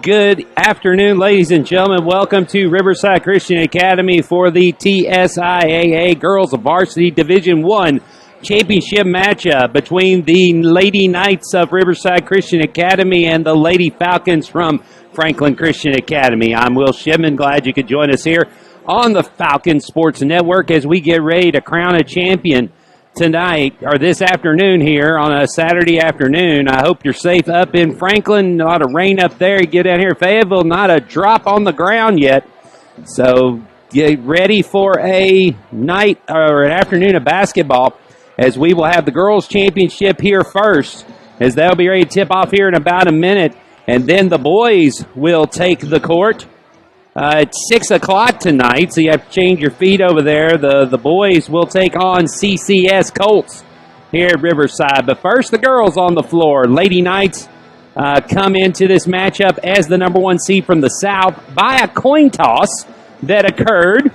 Good afternoon, ladies and gentlemen. Welcome to Riverside Christian Academy for the TSIAA Girls Varsity Division I Championship matchup between the Lady Knights of Riverside Christian Academy and the Lady Falcons from Franklin Christian Academy. I'm Will Shipman. Glad you could join us here on the Falcon Sports Network as we get ready to crown a champion tonight, or this afternoon here on a Saturday afternoon. I hope you're safe up in Franklin. A lot of rain up there. You get down here in Fayetteville, not a drop on the ground yet. So get ready for a night or an afternoon of basketball as we will have the girls' championship here first, as they'll be ready to tip off here in about a minute. And then the boys will take the court. It's 6 o'clock tonight, so you have to change your feet over there. The boys will take on CCS Colts here at Riverside. But first, the girls on the floor. Lady Knights come into this matchup as the number one seed from the South by a coin toss that occurred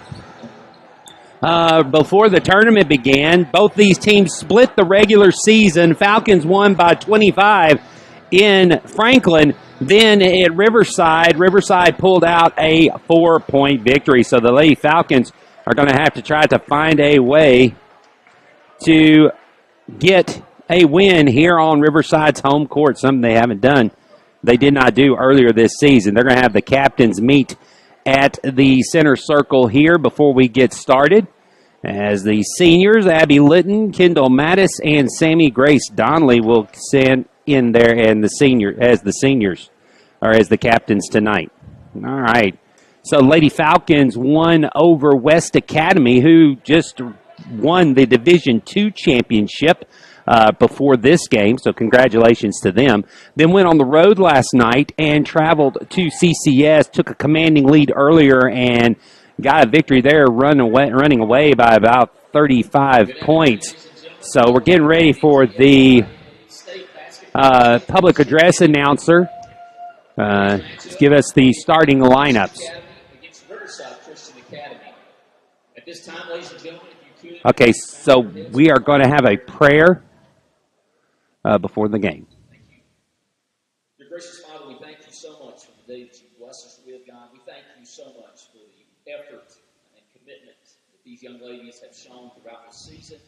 before the tournament began. Both these teams split the regular season. Falcons won by 25 in Franklin. Then at Riverside pulled out a 4-point victory. So the Lady Falcons are going to have to try to find a way to get a win here on Riverside's home court, something they haven't done. They did not do earlier this season. They're going to have the captains meet at the center circle here before we get started. As the seniors, Abby Litton, Kendall Mattis, and Sammy Grace Donnelly will stand in there and the seniors or as the captains tonight. All right. So Lady Falcons won over West Academy, who just won the Division II championship before this game. So congratulations to them. Then went on the road last night and traveled to CCS, took a commanding lead earlier and got a victory there, running away by about 35 points. So we're getting ready for the public address announcer to give us the starting lineups. Okay, so we are going to have a prayer before the game. Thank you. Dear gracious Father, we thank you so much for the day that you bless us with, God. We thank you so much for the effort and commitment that these young ladies have shown throughout the season.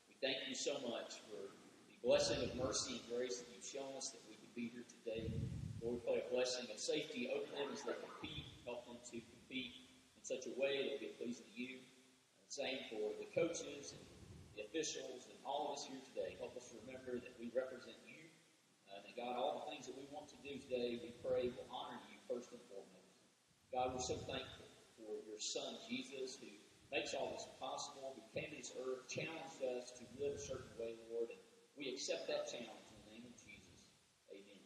We thank you so much for the blessing of mercy and grace that you've shown us that we could be here today. Lord, we pray a blessing of safety over them as they compete. Help them to compete in such a way that will be pleasing to you. And same for the coaches and the officials and all of us here today. Help us to remember that we represent you. And God, all the things that we want to do today, we pray will honor you first and foremost. God, we're so thankful for your Son, Jesus, who makes all this possible, who came to this earth, challenged us to live a certain way, Lord, and we accept that challenge in the name of Jesus. Amen.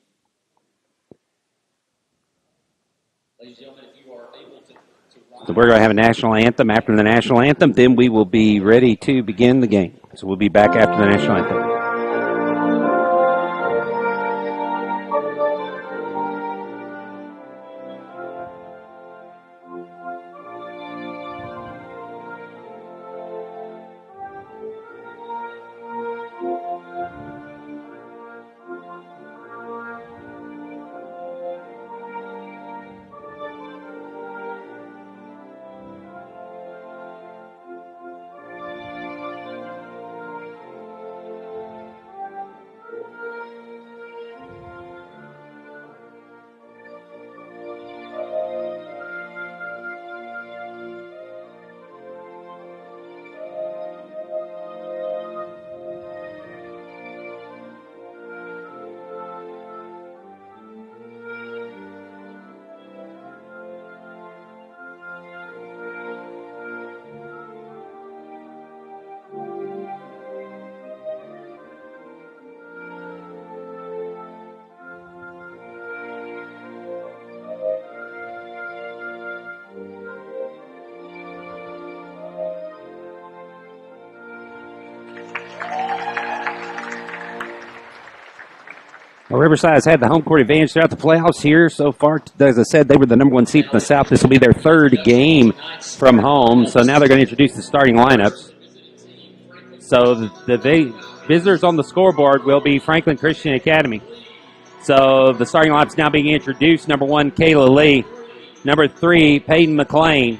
Ladies and gentlemen, if you are able to rise. So we're going to have a national anthem. After the national anthem, then we will be ready to begin the game. So we'll be back after the national anthem. Well, Riverside has had the home court advantage throughout the playoffs here so far. As I said, they were the number one seed in the South. This will be their third game from home. So now they're going to introduce the starting lineups. So the visitors on the scoreboard will be Franklin Christian Academy. So the starting lineups now being introduced. Number 1, Kayla Lee. Number 3, Peyton McLean.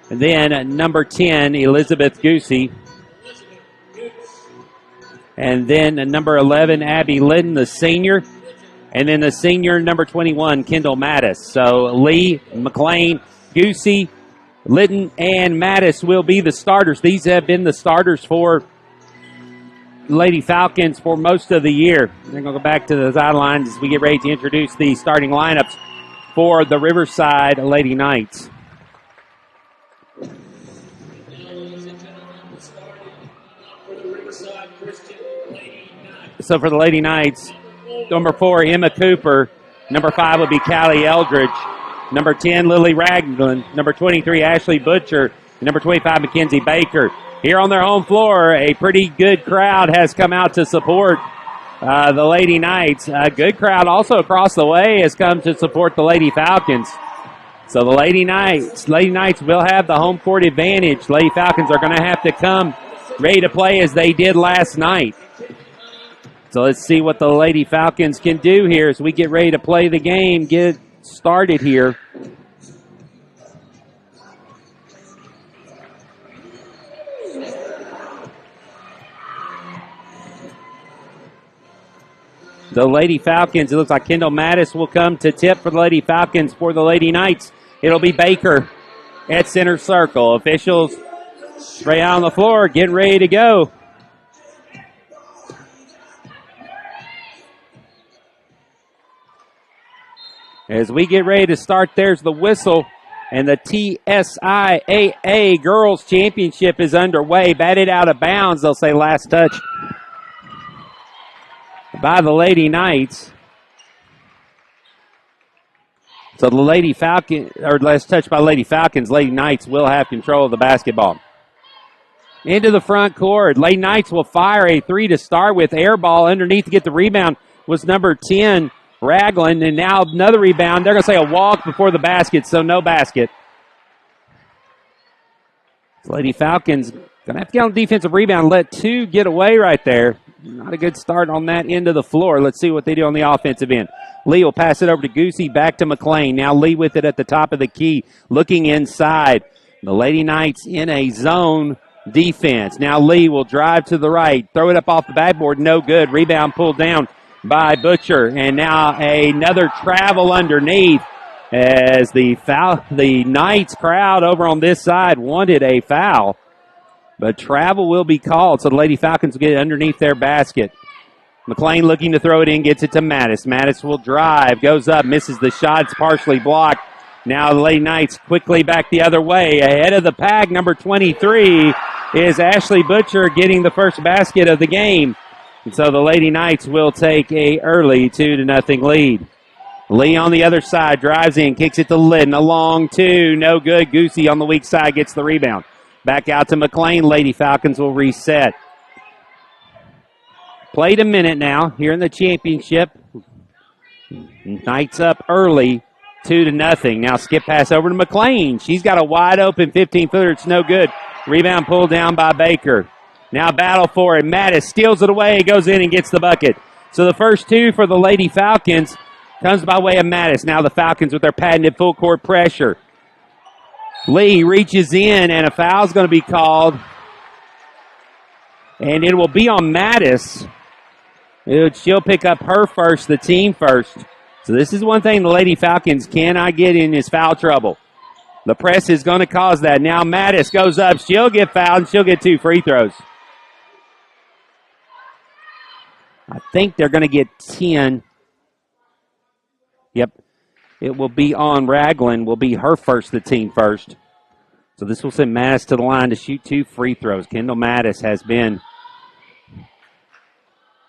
And then number 10, Elizabeth Goosey. And then number 11, Abby Litton, the senior. And then the senior, number 21, Kendall Mattis. So Lee, McLean, Goosey, Litton, and Mattis will be the starters. These have been the starters for Lady Falcons for most of the year. They're going to go back to the sidelines as we get ready to introduce the starting lineups for the Riverside Lady Knights. So for the Lady Knights, number 4, Emma Cooper. Number 5 would be Callie Eldridge. Number 10, Lily Ragland. Number 23, Ashley Butcher. And number 25, Mackenzie Baker. Here on their home floor, a pretty good crowd has come out to support the Lady Knights. A good crowd also across the way has come to support the Lady Falcons. So the Lady Knights will have the home court advantage. Lady Falcons are going to have to come ready to play as they did last night. So let's see what the Lady Falcons can do here as we get ready to play the game, get started here. The Lady Falcons, it looks like Kendall Mattis will come to tip for the Lady Falcons. For the Lady Knights, it'll be Baker at center circle. Officials right out on the floor, getting ready to go. As we get ready to start, there's the whistle, and the TSIAA Girls Championship is underway. Batted out of bounds, they'll say last touch by the Lady Knights. So the Lady Falcon, or last touch by Lady Falcons, Lady Knights will have control of the basketball. Into the front court, Lady Knights will fire a 3 to start with. Air ball underneath to get the rebound was number 10, Ragland, and now another rebound. They're going to say a walk before the basket, so no basket. Lady Falcons going to have to get on defensive rebound, let 2 get away right there. Not a good start on that end of the floor. Let's see what they do on the offensive end. Lee will pass it over to Goosey, back to McLean. Now Lee with it at the top of the key, looking inside. The Lady Knights in a zone defense. Now Lee will drive to the right, throw it up off the backboard, no good. Rebound pulled down by Butcher, and now another travel underneath as the Knights crowd over on this side wanted a foul, but travel will be called, so the Lady Falcons will get it underneath their basket. McLean looking to throw it in, gets it to Mattis. Mattis will drive, goes up, misses the shot, it's partially blocked. Now the Lady Knights quickly back the other way. Ahead of the pack, number 23 is Ashley Butcher getting the first basket of the game. And so the Lady Knights will take a early 2-0 lead. Lee on the other side drives in, kicks it to Litton. A long 2, no good. Goosey on the weak side gets the rebound. Back out to McLean. Lady Falcons will reset. Played a minute now here in the championship. Knights up early, 2-0. Now skip pass over to McLean. She's got a wide open 15-footer. It's no good. Rebound pulled down by Baker. Now battle for it. Mattis steals it away, goes in and gets the bucket. So the first 2 for the Lady Falcons comes by way of Mattis. Now the Falcons with their patented full court pressure. Lee reaches in and a foul's going to be called. And it will be on Mattis. She'll pick up her first, the team first. So this is one thing the Lady Falcons cannot get in is foul trouble. The press is going to cause that. Now Mattis goes up. She'll get fouled and she'll get 2 free throws. I think they're going to get 10. Yep. It will be on Ragland. Will be her first, the team first. So this will send Mattis to the line to shoot 2 free throws. Kendall Mattis has been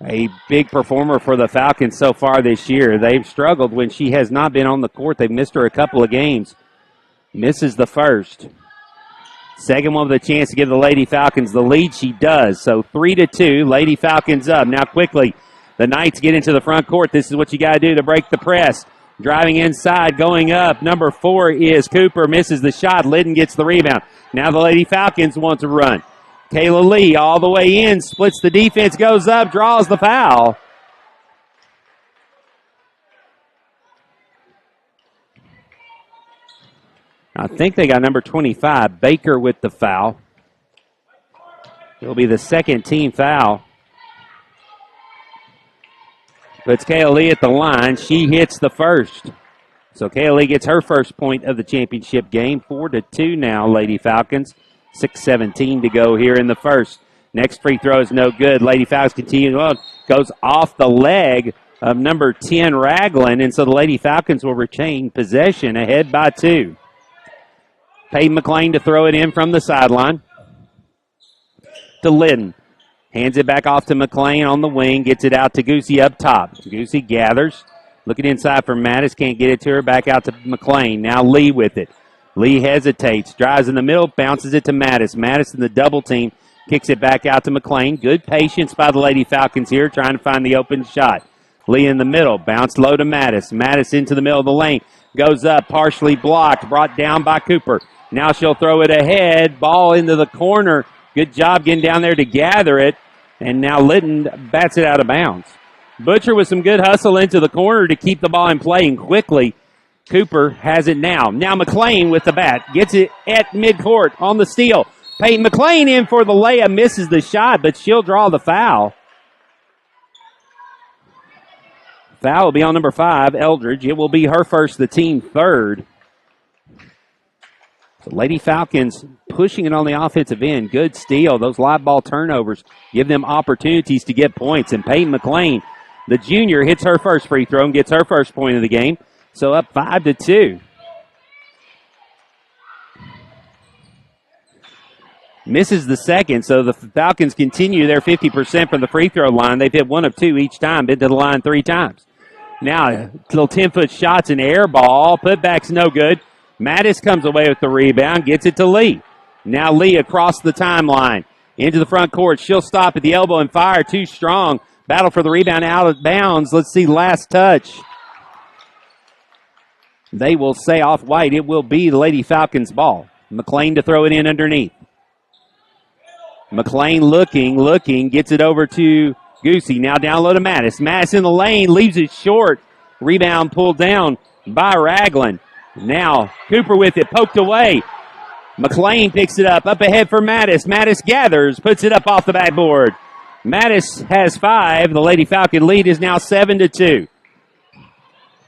a big performer for the Falcons so far this year. They've struggled when she has not been on the court. They've missed her a couple of games. Misses the first. Second one with a chance to give the Lady Falcons the lead. She does. So 3-2. Lady Falcons up. Now quickly, The Knights get into the front court. This is what you got to do to break the press. Driving inside, going up. Number 4 is Cooper, misses the shot. Liddon gets the rebound. Now the Lady Falcons want to run. Kayla Lee all the way in, splits the defense, goes up, draws the foul. I think they got number 25, Baker, with the foul. It'll be the second team foul. Puts Kayla Lee at the line. She hits the first. So Kayla Lee gets her first point of the championship game. 4-2 now, Lady Falcons. 6:17 to go here in the first. Next free throw is no good. Lady Falcons continue on. Goes off the leg of number 10, Ragland. And so the Lady Falcons will retain possession, ahead by 2. Peyton McLean to throw it in from the sideline to Liddon. Hands it back off to McLean on the wing. Gets it out to Goosey up top. Goosey gathers. Looking inside for Mattis. Can't get it to her. Back out to McLean. Now Lee with it. Lee hesitates. Drives in the middle. Bounces it to Mattis. Mattis in the double team. Kicks it back out to McLean. Good patience by the Lady Falcons here. Trying to find the open shot. Lee in the middle. Bounce low to Mattis. Mattis into the middle of the lane. Goes up. Partially blocked. Brought down by Cooper. Now she'll throw it ahead. Ball into the corner. Good job getting down there to gather it. And now Liddon bats it out of bounds. Butcher with some good hustle into the corner to keep the ball in play, and quickly Cooper has it now. Now McLean with the bat. Gets it at midcourt on the steal. Peyton McLean in for the layup. Misses the shot, but she'll draw the foul. Foul will be on number 5, Eldridge. It will be her first, the team third. So Lady Falcons pushing it on the offensive end. Good steal. Those live ball turnovers give them opportunities to get points. And Peyton McLean, the junior, hits her first free throw and gets her first point of the game. So up 5-2. Misses the second, so the Falcons continue their 50% from the free throw line. They've hit 1 of 2 each time, been to the line 3 times. Now, little 10-foot shots, an air ball. Putback's no good. Mattis comes away with the rebound, gets it to Lee. Now Lee across the timeline, into the front court. She'll stop at the elbow and fire, too strong. Battle for the rebound, out of bounds. Let's see, last touch. They will say off white. It will be the Lady Falcons' ball. McLean to throw it in underneath. McLean looking, gets it over to Goosey. Now down low to Mattis. Mattis in the lane, leaves it short. Rebound pulled down by Ragland. Now Cooper with it, poked away. McLean picks it up ahead for Mattis. Mattis gathers, puts it up off the backboard. Mattis has 5. The Lady Falcon lead is now 7-2.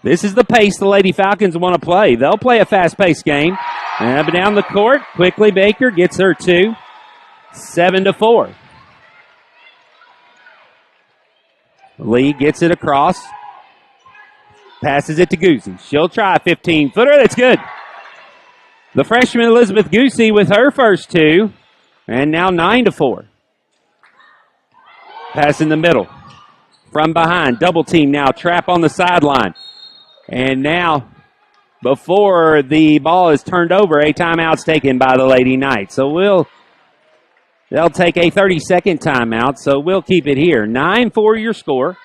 This is the pace the Lady Falcons want to play. They'll play a fast-paced game. And up and down the court, quickly Baker gets her 2. 7-4. Lee gets it across. Passes it to Goosey. She'll try a 15-footer. That's good. The freshman Elizabeth Goosey with her first 2. And now 9-4. Pass in the middle. From behind. Double team now. Trap on the sideline. And now, before the ball is turned over, a timeout's taken by the Lady Knights. So they'll take a 30-second timeout. So we'll keep it here. 9-4 your score.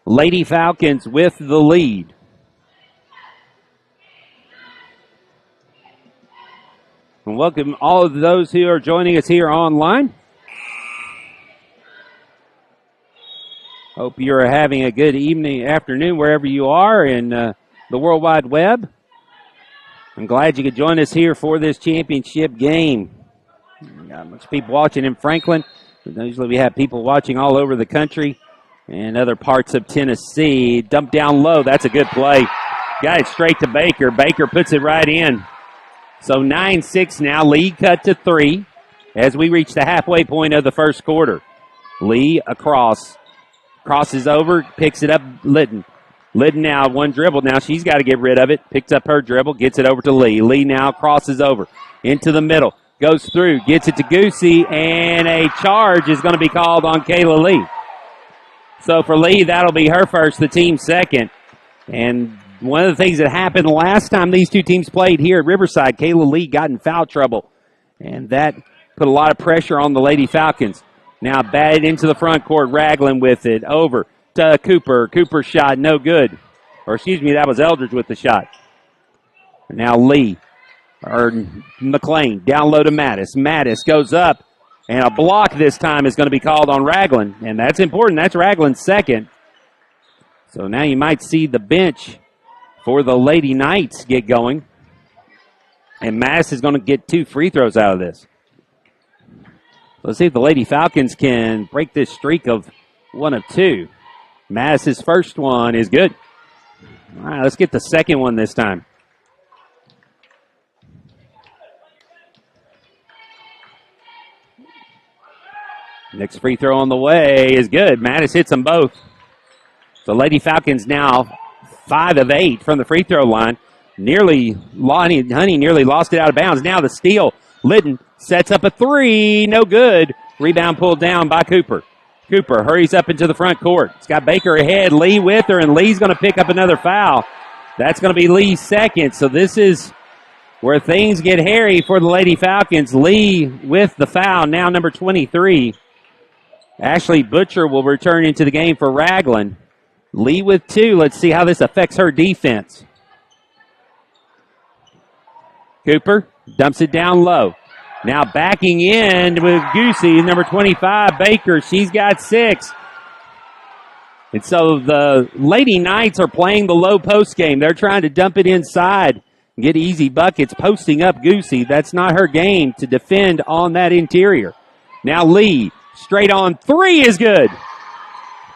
Lady Falcons with the lead. And welcome all of those who are joining us here online. Hope you're having a good afternoon, wherever you are in the World Wide Web. I'm glad you could join us here for this championship game. Not much people watching in Franklin. Usually we have people watching all over the country and other parts of Tennessee. Dump down low. That's a good play. Got it straight to Baker. Baker puts it right in. So 9-6 now. Lead cut to 3 as we reach the halfway point of the first quarter. Lee across. Crosses over. Picks it up. Liddon. Liddon now, one dribble. Now she's got to get rid of it. Picks up her dribble. Gets it over to Lee. Lee now crosses over. Into the middle. Goes through. Gets it to Goosey. And a charge is going to be called on Kayla Lee. So for Lee, that'll be her first, the team second. And one of the things that happened last time these two teams played here at Riverside, Kayla Lee got in foul trouble. And that put a lot of pressure on the Lady Falcons. Now batted into the front court. Ragland with it. Over to Cooper. Cooper's shot, no good. Or excuse me, that was Eldridge with the shot. Now Lee, or McLean, down low to Mattis. Mattis goes up, and a block this time is going to be called on Ragland. And that's important. That's Ragland's second. So now you might see the bench for the Lady Knights get going. And Mattis is going to get 2 free throws out of this. Let's see if the Lady Falcons can break this streak of 1 of 2. Mattis' first one is good. All right, let's get the second one this time. Next free throw on the way is good. Mattis hits them both. So Lady Falcons now 5 of 8 from the free throw line. Honey nearly lost it out of bounds. Now the steal. Litton sets up a 3. No good. Rebound pulled down by Cooper. Cooper hurries up into the front court. It's got Baker ahead. Lee with her, and Lee's going to pick up another foul. That's going to be Lee's second. So this is where things get hairy for the Lady Falcons. Lee with the foul. Now number 23. Ashley Butcher will return into the game for Ragland. Lee with 2. Let's see how this affects her defense. Cooper dumps it down low. Now backing in with Goosey, number 25, Baker. She's got 6. And so the Lady Knights are playing the low post game. They're trying to dump it inside, get easy buckets, posting up Goosey. That's not her game to defend on that interior. Now Lee, straight on 3 is good.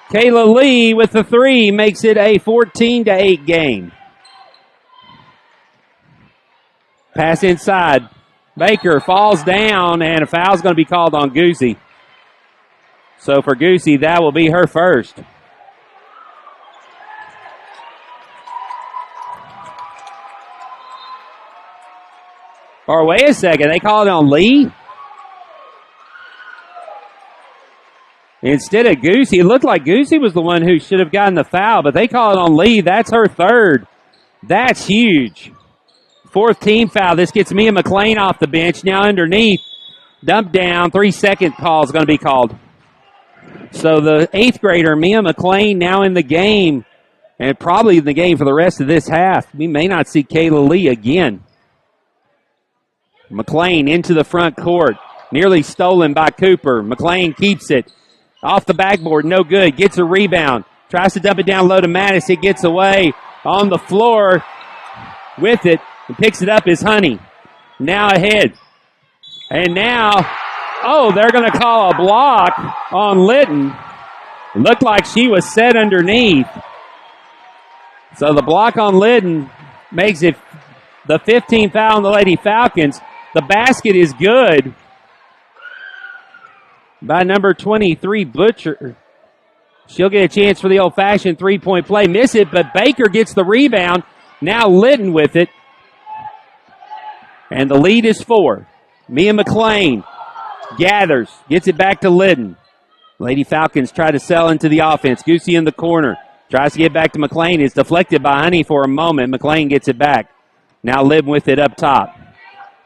Kayla Lee with the 3 makes it a 14-8 game. Pass inside. Baker falls down, and a foul's going to be called on Goosey. So for Goosey, that will be her first. Or wait a second, they call it on Lee? Instead of Goosey, it looked like Goosey was the one who should have gotten the foul, but they call it on Lee. That's her third. That's huge. 4th team foul. This gets Mia McLean off the bench. Now underneath, dump down. 3-second call is going to be called. So the 8th grader, Mia McLean, now in the game, and probably in the game for the rest of this half. We may not see Kayla Lee again. McLean into the front court. Nearly stolen by Cooper. McLean keeps it. Off the backboard, no good. Gets a rebound. Tries to dump it down low to Mattis. It gets away on the floor with it. And picks it up is Honey. Now ahead. And now, they're going to call a block on Litton. It looked like she was set underneath. So the block on Litton makes it the 15th foul on the Lady Falcons. The basket is good by number 23, Butcher. She'll get a chance for the old-fashioned three-point play. Miss it, but Baker gets the rebound. Now Litton with it. And the lead is 4. Mia McLean gathers, gets it back to Litton. Lady Falcons try to sell into the offense. Goosey in the corner. Tries to get back to McLean. It's deflected by Honey for a moment. McLean gets it back. Now Litton with it up top.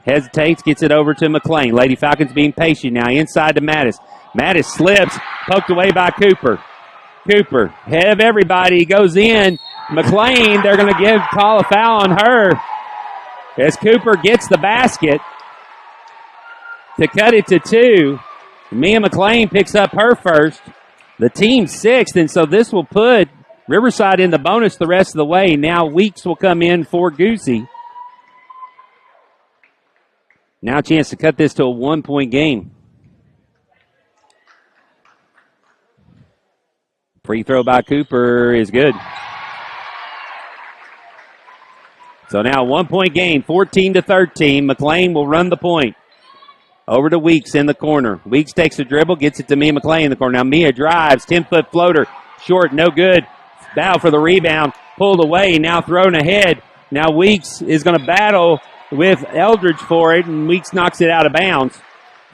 Hesitates, gets it over to McLean. Lady Falcons being patient now. Inside to Mattis. Mattis slips, poked away by Cooper. Cooper, head of everybody, goes in. McLean, they're going to call a foul on her as Cooper gets the basket to cut it to 2. Mia McLean picks up her first. The team's 6th, and so this will put Riverside in the bonus the rest of the way. Now Weeks will come in for Goosey. Now a chance to cut this to a 1-point game. Free throw by Cooper is good. So now 1-point game, 14-13. McLean will run the point. Over to Weeks in the corner. Weeks takes a dribble, gets it to Mia McLean in the corner. Now Mia drives, 10-foot floater, short, no good. Battle for the rebound, pulled away, now thrown ahead. Now Weeks is going to battle with Eldridge for it, and Weeks knocks it out of bounds.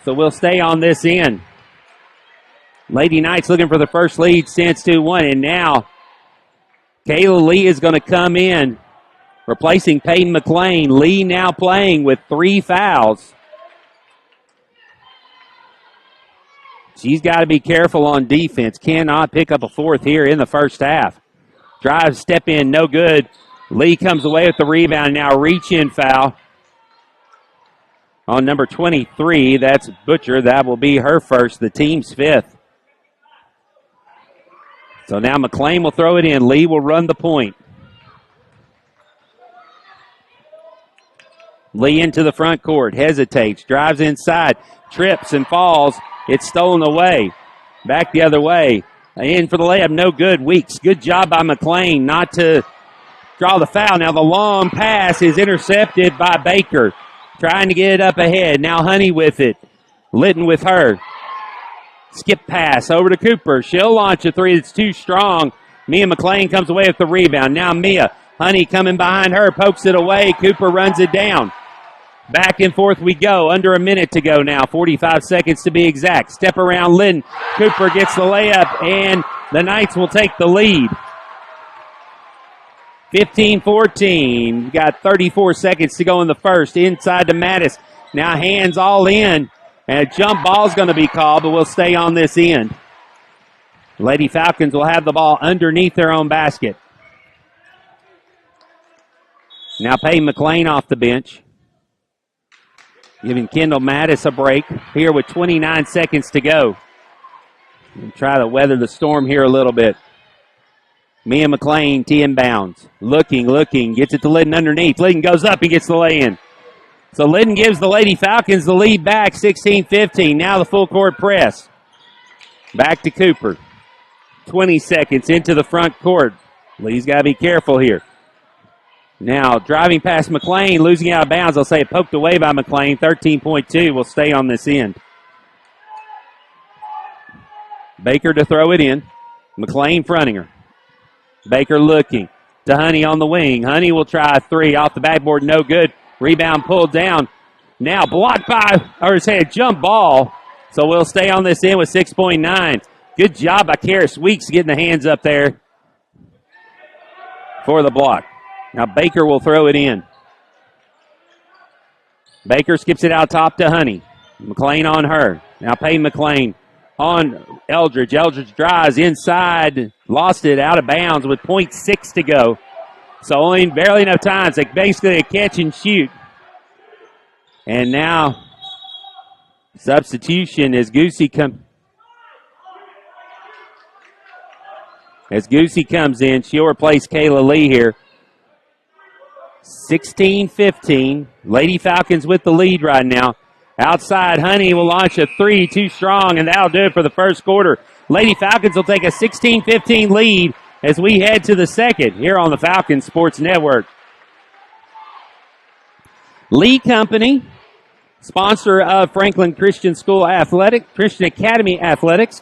So we'll stay on this end. Lady Knights looking for the first lead, stands 2-1, and now Kayla Lee is going to come in, replacing Peyton McLean. Lee now playing with 3 fouls. She's got to be careful on defense. Cannot pick up a fourth here in the first half. Drive, step in, no good. Lee comes away with the rebound. Now reach-in foul on number 23. That's Butcher. That will be her first, the team's fifth. So now McLean will throw it in. Lee will run the point. Lee into the front court, hesitates, drives inside, trips and falls. It's stolen away. Back the other way. In for the layup, no good. Weeks. Good job by McLean not to draw the foul. Now the long pass is intercepted by Baker. Trying to get it up ahead. Now Honey with it. Litton with her. Skip pass over to Cooper. She'll launch a three that's too strong. Mia McLean comes away with the rebound. Now Mia. Honey coming behind her. Pokes it away. Cooper runs it down. Back and forth we go. Under a minute to go now. 45 seconds to be exact. Step around Litton. Cooper gets the layup, and the Knights will take the lead. 15-14. We've got 34 seconds to go in the first. Inside to Mattis. Now hands all in. And a jump ball is going to be called, but we'll stay on this end. Lady Falcons will have the ball underneath their own basket. Now Peyton McLean off the bench. Giving Kendall Mattis a break here with 29 seconds to go. We'll try to weather the storm here a little bit. Mia McLean, inbounds. Looking, gets it to Litton underneath. Litton goes up and gets the lay-in. So Litton gives the Lady Falcons the lead back, 16-15. Now the full court press. Back to Cooper. 20 seconds into the front court. Lee's got to be careful here. Now driving past McLean, losing out of bounds. I'll say poked away by McLean. 13.2 will stay on this end. Baker to throw it in. McLean fronting her. Baker looking to Honey on the wing. Honey will try a three off the backboard. No good. Rebound pulled down. Now blocked by, or say a jump ball. So we'll stay on this end with 6.9. Good job by Karis Weeks getting the hands up there for the block. Now Baker will throw it in. Baker skips it out top to Honey. McLean on her. Now Payne McLean on Eldridge. Eldridge drives inside. Lost it out of bounds with 0.6 to go. So only barely enough time. It's like basically a catch and shoot. And now substitution as Goosey comes in. She'll replace Kayla Lee here. 16-15. Lady Falcons with the lead right now. Outside, Honey will launch a three, too strong, and that'll do it for the first quarter. Lady Falcons will take a 16-15 lead as we head to the second here on the Falcons Sports Network. Lee Company, sponsor of Franklin Christian Academy Athletics.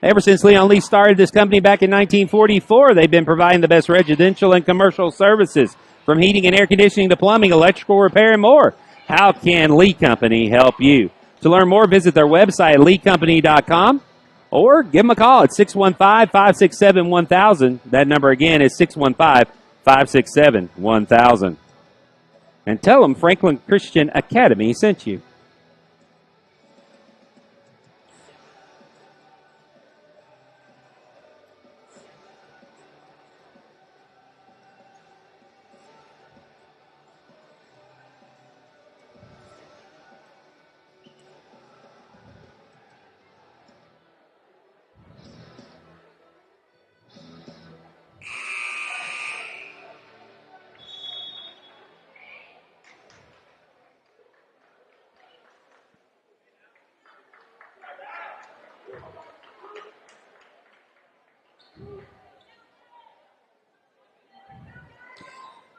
Ever since Leon Lee started this company back in 1944, they've been providing the best residential and commercial services, from heating and air conditioning to plumbing, electrical repair, and more. How can Lee Company help you? To learn more, visit their website, leecompany.com, or give them a call at 615-567-1000. That number again is 615-567-1000. And tell them Franklin Christian Academy sent you.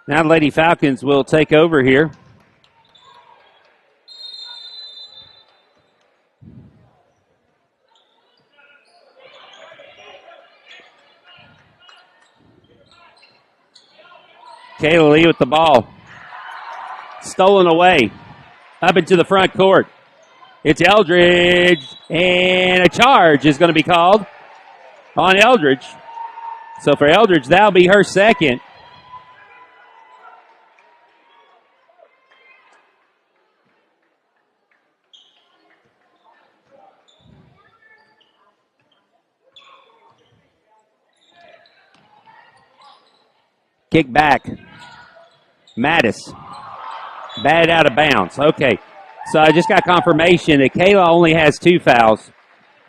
Now Lady Falcons will take over here. Kayla Lee with the ball. Stolen away. Up into the front court. It's Eldridge. And a charge is going to be called on Eldridge. So for Eldridge, that'll be her second. Kick back. Mattis. Batted out of bounds. Okay. So I just got confirmation that Kayla only has 2 fouls.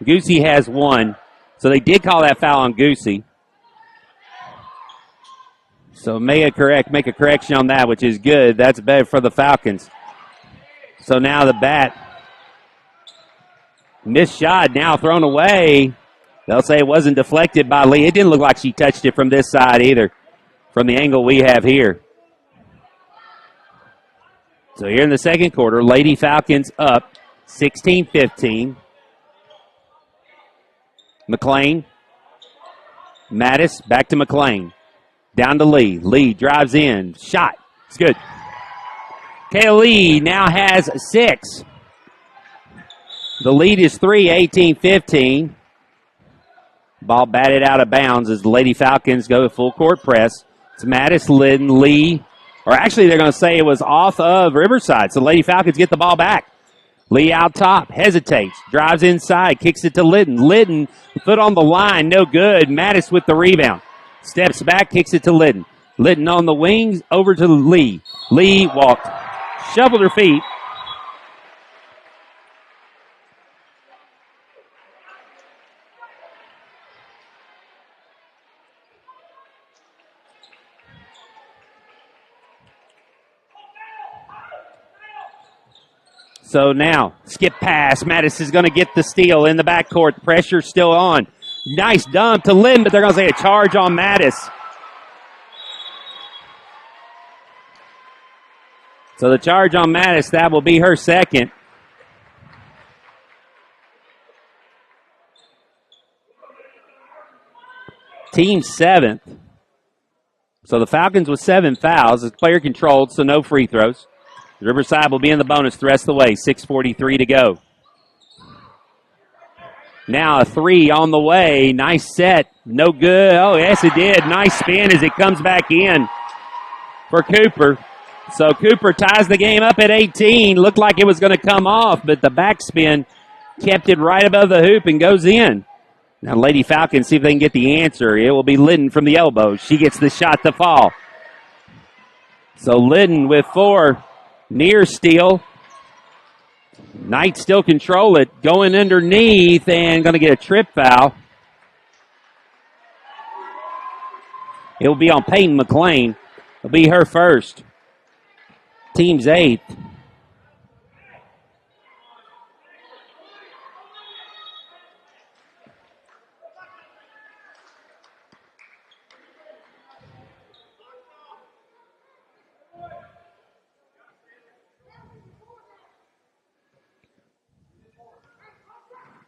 Goosey has 1. So they did call that foul on Goosey. So make a correction on that, which is good. That's better for the Falcons. So now the bat. Missed shot, now thrown away. They'll say it wasn't deflected by Lee. It didn't look like she touched it from this side either, from the angle we have here. So here in the second quarter, Lady Falcons up 16-15. McLean. Mattis, back to McLean. Down to Lee. Lee drives in. Shot. It's good. Kayla Lee now has 6. The lead is 3, 18-15. Ball batted out of bounds as the Lady Falcons go to full court press. It's Mattis, Lydon, Lee. Or actually, they're going to say it was off of Riverside. So Lady Falcons get the ball back. Lee out top, hesitates, drives inside, kicks it to Lydon. Lydon, foot on the line, no good. Mattis with the rebound. Steps back, kicks it to Lydon. Lydon on the wings, over to Lee. Lee walked, shoveled her feet. So now, skip pass. Mattis is going to get the steal in the backcourt. Pressure still on. Nice dump to Lynn, but they're going to say a charge on Mattis. So the charge on Mattis, that will be her second. Team 7th. So the Falcons with 7 fouls. It's player controlled, so no free throws. Riverside will be in the bonus the rest of the way. 6:43 to go. Now a 3 on the way. Nice set. No good. Oh, yes, it did. Nice spin as it comes back in for Cooper. So Cooper ties the game up at 18. Looked like it was going to come off, but the backspin kept it right above the hoop and goes in. Now Lady Falcons see if they can get the answer. It will be Lydon from the elbow. She gets the shot to fall. So Lydon with 4. Near steal. Knight still control it. Going underneath and going to get a trip foul. It will be on Peyton McLean. It'll be her first. Team's 8th.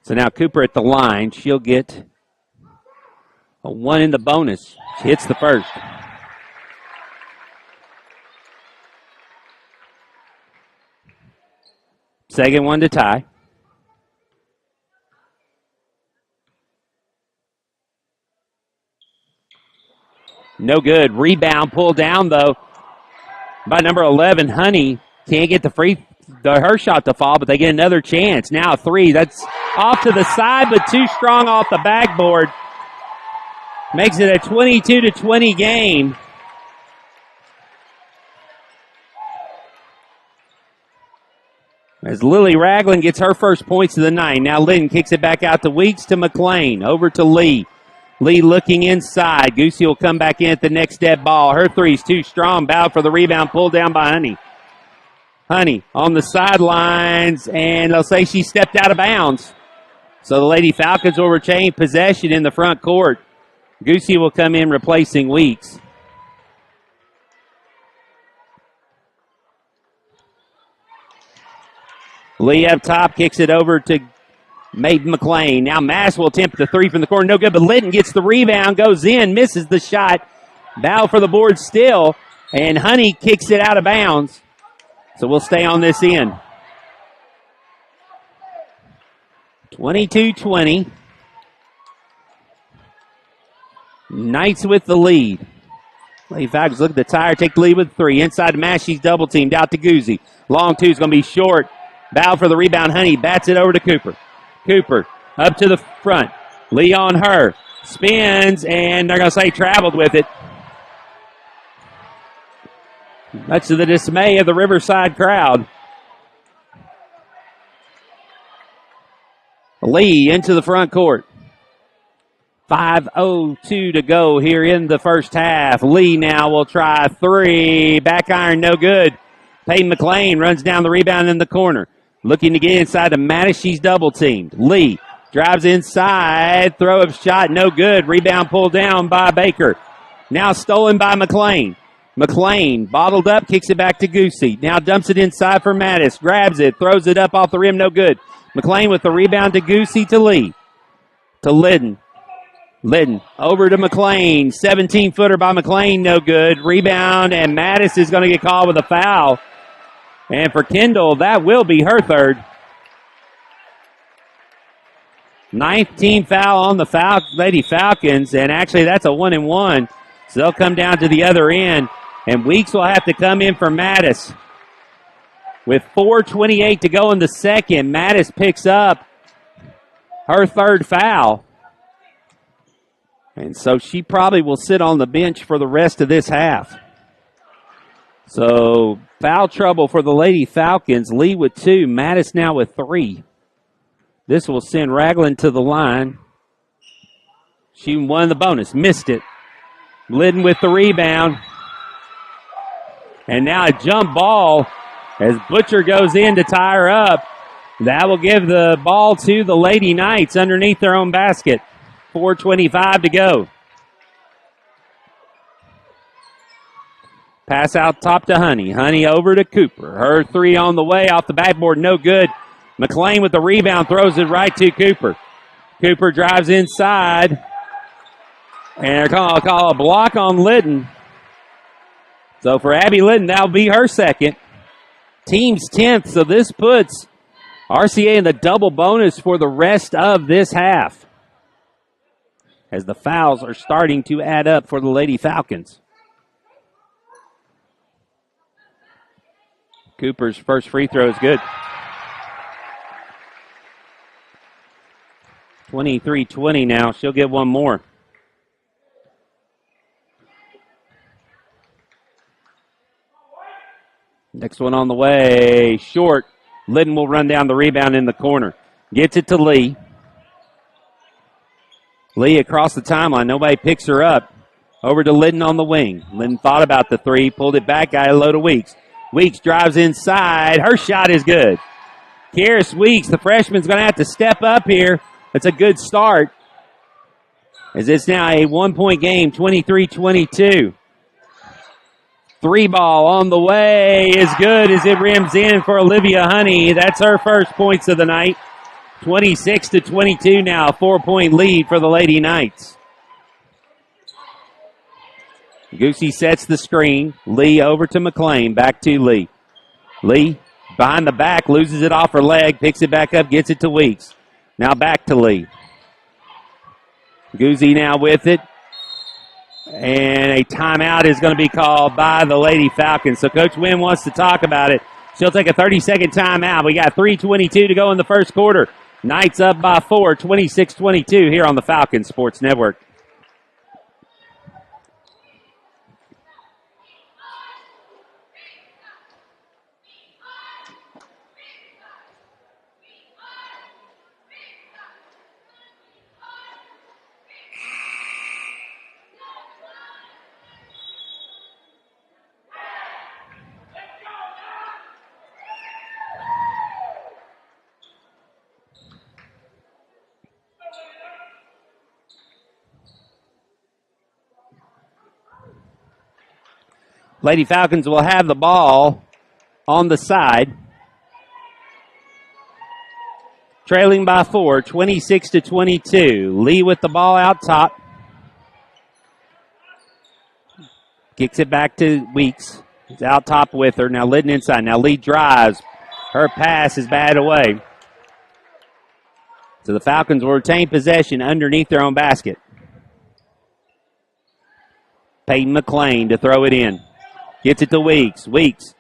So now Cooper at the line. She'll get a 1 in the bonus. She hits the first. Second one to tie. No good. Rebound pulled down, though, by number 11, Honey. Can't get her shot to fall, but they get another chance. Now a 3. That's off to the side, but too strong off the backboard. Makes it a 22-20 game. As Lily Ragland gets her first points of the night. Now Lynn kicks it back out to Weeks to McLean. Over to Lee. Lee looking inside. Goosey will come back in at the next dead ball. Her 3's too strong. Bow for the rebound. Pulled down by Honey. Honey on the sidelines, and they'll say she stepped out of bounds. So the Lady Falcons will retain possession in the front court. Goosey will come in replacing Weeks. Lee up top kicks it over to Maiden McLean. Now Mass will attempt the 3 from the corner. No good, but Litton gets the rebound, goes in, misses the shot. Bow for the board still, and Honey kicks it out of bounds. So we'll stay on this end. 22-20. Knights with the lead. Lady Falcons look at the tire, take the lead with 3. Inside to Mass, she's double teamed out to Goosey. Long 2 is going to be short. Bow for the rebound. Honey bats it over to Cooper. Cooper up to the front. Lee on her. Spins, and they're going to say traveled with it. much to the dismay of the Riverside crowd. Lee into the front court. 5:02 to go here in the first half. Lee now will try three. Back iron, no good. Peyton McLean runs down the rebound in the corner. Looking to get inside to Mattis. She's double teamed. Lee drives inside. Throw up shot, no good. Rebound pulled down by Baker. Now stolen by McLean. McLean bottled up, kicks it back to Goosey. Now dumps it inside for Mattis. Grabs it, throws it up off the rim, no good. McLean with the rebound to Goosey to Lee. To Lidden. Lidden over to McLean. 17-footer by McLean, no good. Rebound, and Mattis is going to get called with a foul. And for Kendall, that will be her third. 19th foul on the Lady Falcons, and actually that's a 1-and-1. So they'll come down to the other end, and Weeks will have to come in for Mattis. With 4:28 to go in the second, Mattis picks up her third foul. And so she probably will sit on the bench for the rest of this half. So foul trouble for the Lady Falcons. Lee with 2, Mattis now with 3. This will send Ragland to the line. She won the bonus, missed it. Lidden with the rebound. And now a jump ball as Butcher goes in to tie her up. That will give the ball to the Lady Knights underneath their own basket. 4:25 to go. Pass out top to Honey. Honey over to Cooper. Her three on the way off the backboard, no good. McLean with the rebound, throws it right to Cooper. Cooper drives inside. And they're going to call a block on Lidden. So for Abby Lidden, that'll be her second. Team's 10th, so this puts RCA in the double bonus for the rest of this half, as the fouls are starting to add up for the Lady Falcons. Cooper's first free throw is good. 23-20 now. She'll get one more. Next one on the way. Short. Lidden will run down the rebound in the corner. Gets it to Lee. Lee across the timeline. Nobody picks her up. Over to Lidden on the wing. Lidden thought about the three. Pulled it back. Got a load of Weeks. Weeks drives inside. Her shot is good. Karis Weeks, the freshman's going to have to step up here. It's a good start, as it's now a 1-point game, 23-22. Three ball on the way is good as it rims in for Olivia Honey. That's her first points of the night. 26-22 now, 4-point lead for the Lady Knights. Goosey sets the screen. Lee over to McLean. Back to Lee. Lee behind the back, loses it off her leg, picks it back up, gets it to Weeks. Now back to Lee. Goosey now with it. And a timeout is going to be called by the Lady Falcons. So Coach Wynn wants to talk about it. She'll take a 30-second timeout. We got 3:22 to go in the first quarter. Knights up by 4, 26-22 here on the Falcons Sports Network. Lady Falcons will have the ball on the side. Trailing by 4, 26-22. Lee with the ball out top. Kicks it back to Weeks. He's out top with her. Now Lidden inside. Now Lee drives. Her pass is batted away. So the Falcons will retain possession underneath their own basket. Peyton McLean to throw it in. Gets it to Weeks. Weeks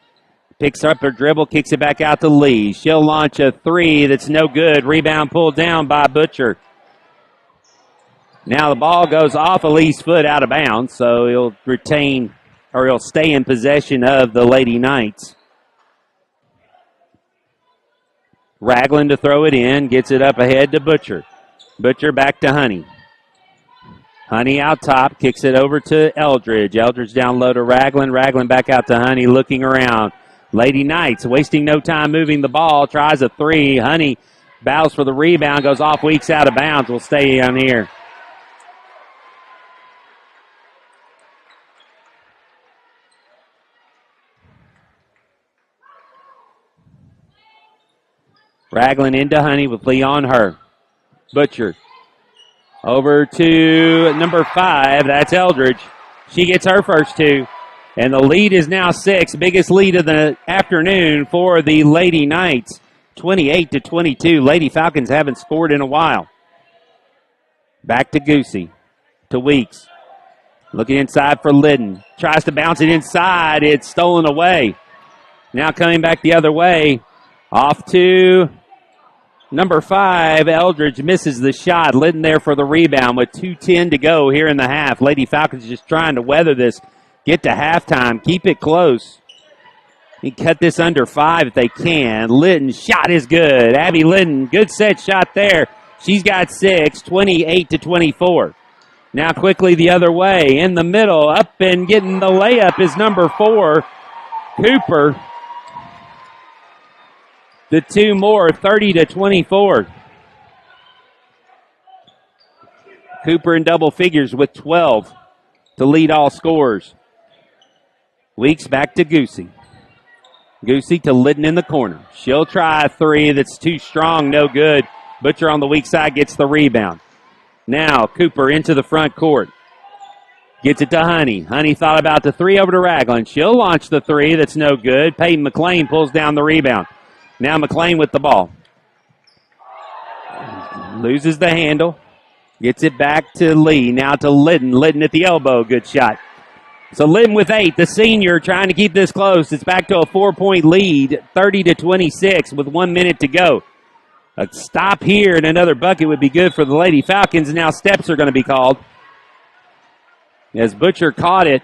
picks up her dribble, kicks it back out to Lee. She'll launch a three that's no good. Rebound pulled down by Butcher. Now the ball goes off of Lee's foot out of bounds, so he'll retain or he'll stay in possession of the Lady Knights. Ragland to throw it in, gets it up ahead to Butcher. Butcher back to Honey. Honey out top, kicks it over to Eldridge. Eldridge down low to Ragland. Ragland back out to Honey, looking around. Lady Knights wasting no time moving the ball, tries a three. Honey bows for the rebound, goes off, weeks out of bounds. Will stay on here. Ragland into Honey with Lee on her. Butcher over to number 5. That's Eldridge. She gets her first 2. And the lead is now 6. Biggest lead of the afternoon for the Lady Knights. 28-22. Lady Falcons haven't scored in a while. Back to Goosey. To Weeks. Looking inside for Liddon. Tries to bounce it inside. It's stolen away. Now coming back the other way. Off to number 5, Eldridge misses the shot. Liddon there for the rebound with 2:10 to go here in the half. Lady Falcons just trying to weather this. Get to halftime. Keep it close. And cut this under 5 if they can. Liddon's shot is good. Abby Liddon, good set shot there. She's got 6, 28-24. Now quickly the other way. In the middle, up and getting the layup is number 4, Cooper. The 2 more, 30-24. Cooper in double figures with 12 to lead all scorers. Weeks back to Goosey. Goosey to Liddon in the corner. She'll try a 3 that's too strong, no good. Butcher on the weak side gets the rebound. Now Cooper into the front court. Gets it to Honey. Honey thought about the 3 over to Ragland. She'll launch the 3 that's no good. Peyton McLean pulls down the rebound. Now McLean with the ball. Loses the handle. Gets it back to Lee. Now to Liddon. Liddon at the elbow. Good shot. So Liddon with 8. The senior trying to keep this close. It's back to a 4-point lead. 30-26 with 1 minute to go. A stop here and another bucket would be good for the Lady Falcons. Now steps are going to be called. As Butcher caught it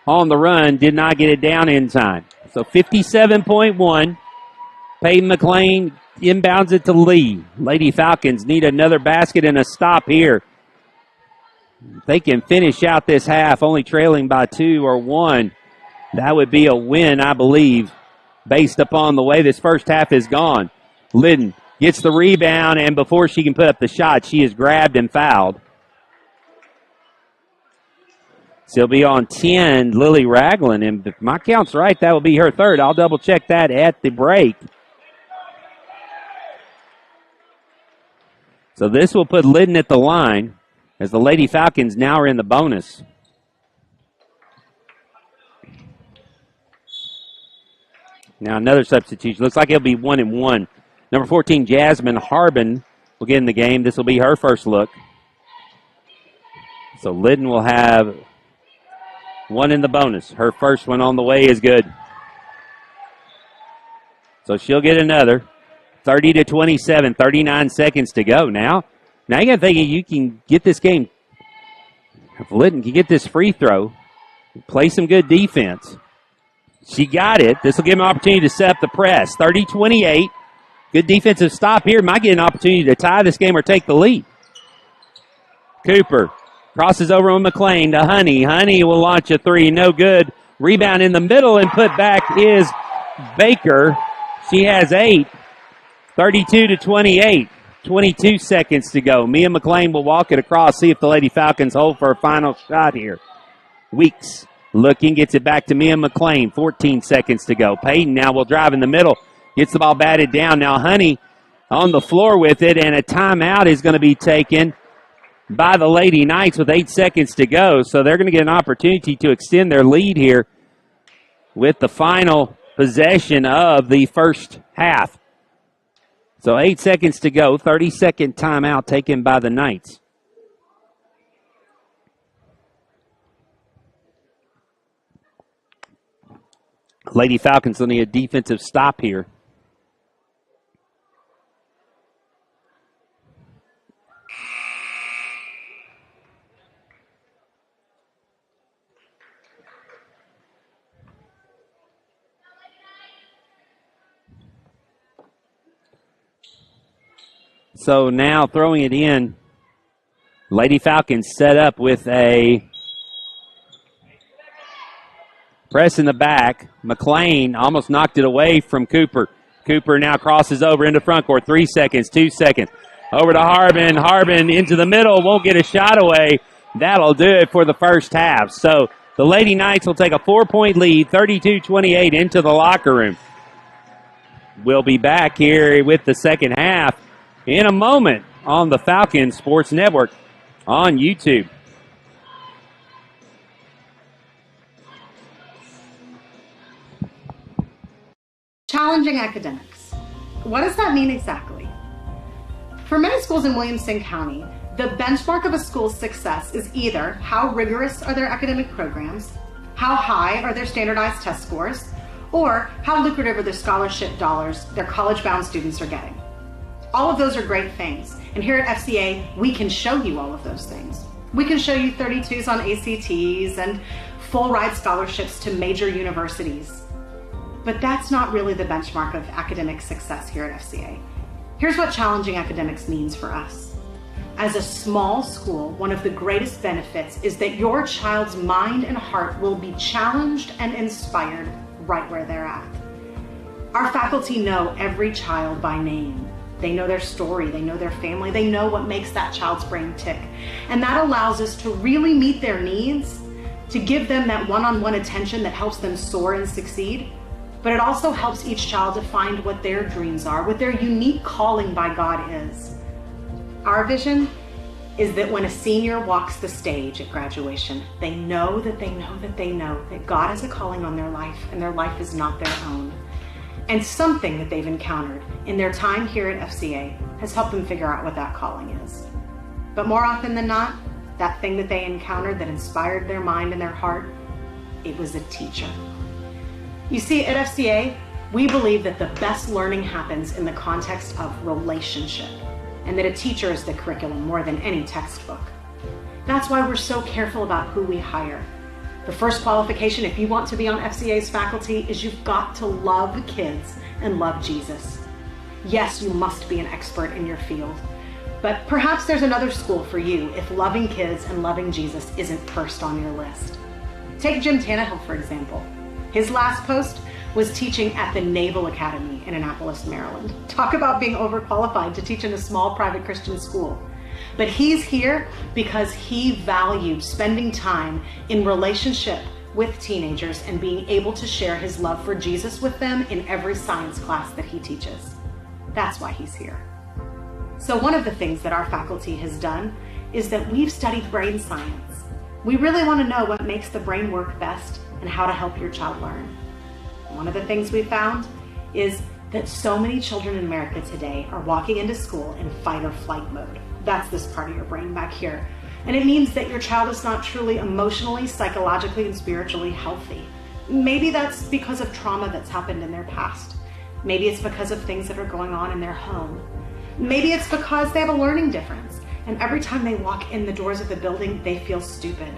on the run. Did not get it down in time. So 57.1. Peyton McLean inbounds it to Lee. Lady Falcons need another basket and a stop here. They can finish out this half only trailing by 2 or 1. That would be a win, I believe, based upon the way this first half has gone. Liddon gets the rebound, and before she can put up the shot, she is grabbed and fouled. She'll be on 10, Lily Ragland, and if my count's right, that will be her 3rd. I'll double check that at the break. So this will put Liddon at the line as the Lady Falcons now are in the bonus. Now another substitution. Looks like it'll be 1-1. Number 14, Jasmine Harbin will get in the game. This will be her first look. So Liddon will have 1 in the bonus. Her first one on the way is good. So she'll get another. 30-27, 39 seconds to go. Now you got to think you can get this game. If Liddon can get this free throw, play some good defense. She got it. This will give him an opportunity to set up the press. 30-28. Good defensive stop here. Might get an opportunity to tie this game or take the lead. Cooper crosses over on McLean to Honey. Honey will launch a 3. No good. Rebound in the middle and put back is Baker. She has 8. 32-28. 22 seconds to go. Mia McLean will walk it across, see if the Lady Falcons hold for a final shot here. Weeks looking, gets it back to Mia McLean. 14 seconds to go. Payton now will drive in the middle. Gets the ball batted down. Now Honey on the floor with it, and a timeout is going to be taken by the Lady Knights with 8 seconds to go. So they're going to get an opportunity to extend their lead here with the final possession of the first half. So 8 seconds to go. 30-second timeout taken by the Knights. Lady Falcons will need a defensive stop here. So now throwing it in, Lady Falcons set up with a press in the back. McLean almost knocked it away from Cooper. Cooper now crosses over into front court. 3 seconds, 2 seconds. Over to Harbin. Harbin into the middle. Won't get a shot away. That'll do it for the first half. So the Lady Knights will take a 4-point lead, 32-28 into the locker room. We'll be back here with the second half in a moment on the Falcon Sports Network on YouTube. Challenging academics. What does that mean exactly? For many schools in Williamson County, the benchmark of a school's success is either how rigorous are their academic programs, how high are their standardized test scores, or how lucrative are the scholarship dollars their college-bound students are getting. All of those are great things, and here at FCA, we can show you all of those things. We can show you 32s on ACTs and full ride scholarships to major universities. But that's not really the benchmark of academic success here at FCA. Here's what challenging academics means for us. As a small school, one of the greatest benefits is that your child's mind and heart will be challenged and inspired right where they're at. Our faculty know every child by name. They know their story, they know their family, they know what makes that child's brain tick. And that allows us to really meet their needs, to give them that one-on-one attention that helps them soar and succeed. But it also helps each child to find what their dreams are, what their unique calling by God is. Our vision is that when a senior walks the stage at graduation, they know that they know that they know that God has a calling on their life and their life is not their own. And something that they've encountered in their time here at FCA has helped them figure out what that calling is. But more often than not, that thing that they encountered that inspired their mind and their heart, it was a teacher. You see, at FCA, we believe that the best learning happens in the context of relationship, and that a teacher is the curriculum more than any textbook. That's why we're so careful about who we hire. The first qualification, if you want to be on FCA's faculty, is you've got to love kids and love Jesus. Yes, you must be an expert in your field, but perhaps there's another school for you if loving kids and loving Jesus isn't first on your list. Take Jim Tannehill, for example. His last post was teaching at the Naval Academy in Annapolis, Maryland. Talk about being overqualified to teach in a small private Christian school. But he's here because he valued spending time in relationship with teenagers and being able to share his love for Jesus with them in every science class that he teaches. That's why he's here. So one of the things that our faculty has done is that we've studied brain science. We really want to know what makes the brain work best and how to help your child learn. One of the things we found is that so many children in America today are walking into school in fight or flight mode. That's this part of your brain back here. And it means that your child is not truly emotionally, psychologically, and spiritually healthy. Maybe that's because of trauma that's happened in their past. Maybe it's because of things that are going on in their home. Maybe it's because they have a learning difference, and every time they walk in the doors of the building, they feel stupid.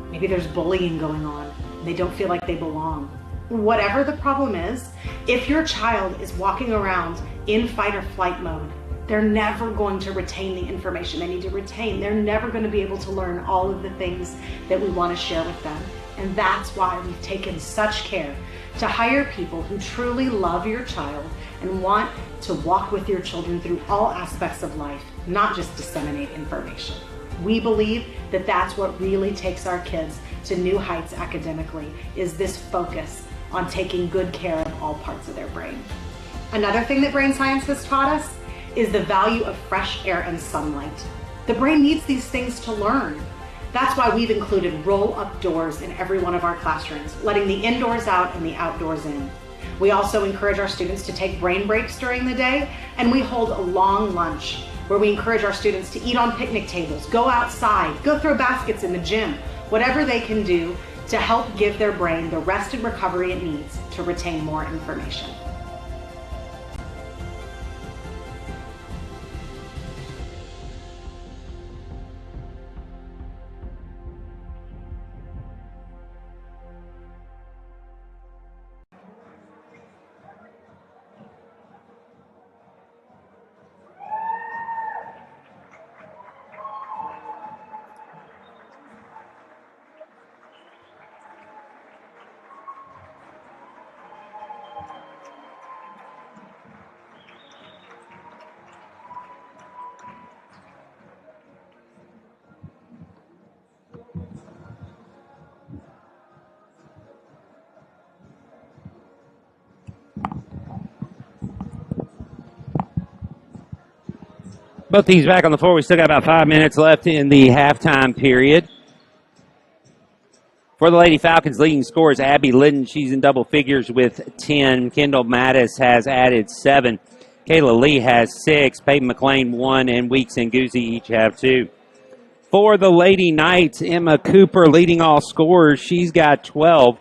Maybe there's bullying going on. They don't feel like they belong. Whatever the problem is, if your child is walking around in fight or flight mode, they're never going to retain the information they need to retain. They're never going to be able to learn all of the things that we want to share with them. And that's why we've taken such care to hire people who truly love your child and want to walk with your children through all aspects of life, not just disseminate information. We believe that that's what really takes our kids to new heights academically, is this focus on taking good care of all parts of their brain. Another thing that brain science has taught us is the value of fresh air and sunlight. The brain needs these things to learn. That's why we've included roll-up doors in every one of our classrooms, letting the indoors out and the outdoors in. We also encourage our students to take brain breaks during the day, and we hold a long lunch where we encourage our students to eat on picnic tables, go outside, go throw baskets in the gym, whatever they can do to help give their brain the rest and recovery it needs to retain more information. Both teams back on the floor. We still got about 5 minutes left in the halftime period. For the Lady Falcons, leading scorers Abby Litton. She's in double figures with 10. Kendall Mattis has added 7. Kayla Lee has 6. Peyton McLean 1. And Weeks and Guzzi each have 2. For the Lady Knights, Emma Cooper leading all scorers. She's got 12.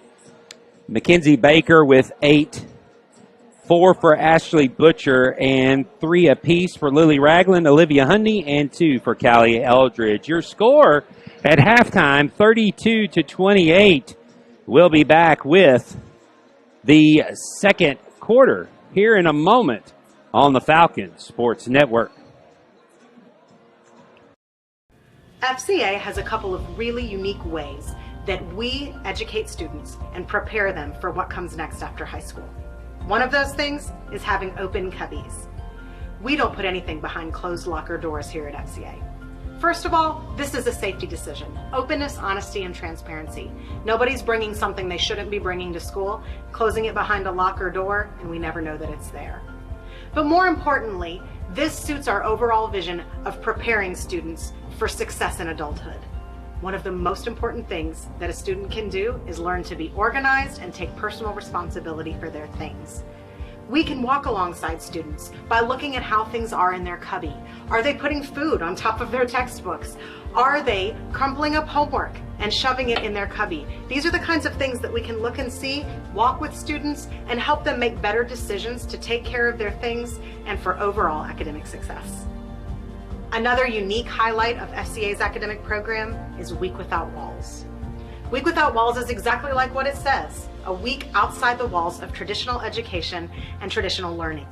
Mackenzie Baker with 8. 4 for Ashley Butcher, and 3 apiece for Lily Ragland, Olivia Hundy, and 2 for Callie Eldridge. Your score at halftime, 32-28. We'll be back with the second quarter here in a moment on the Falcons Sports Network. FCA has a couple of really unique ways that we educate students and prepare them for what comes next after high school. One of those things is having open cubbies. We don't put anything behind closed locker doors here at FCA. First of all, this is a safety decision. Openness, honesty, and transparency. Nobody's bringing something they shouldn't be bringing to school, closing it behind a locker door, and we never know that it's there. But more importantly, this suits our overall vision of preparing students for success in adulthood. One of the most important things that a student can do is learn to be organized and take personal responsibility for their things. We can walk alongside students by looking at how things are in their cubby. Are they putting food on top of their textbooks? Are they crumpling up homework and shoving it in their cubby? These are the kinds of things that we can look and see, walk with students, and help them make better decisions to take care of their things and for overall academic success. Another unique highlight of FCA's academic program is Week Without Walls. Week Without Walls is exactly like what it says, a week outside the walls of traditional education and traditional learning.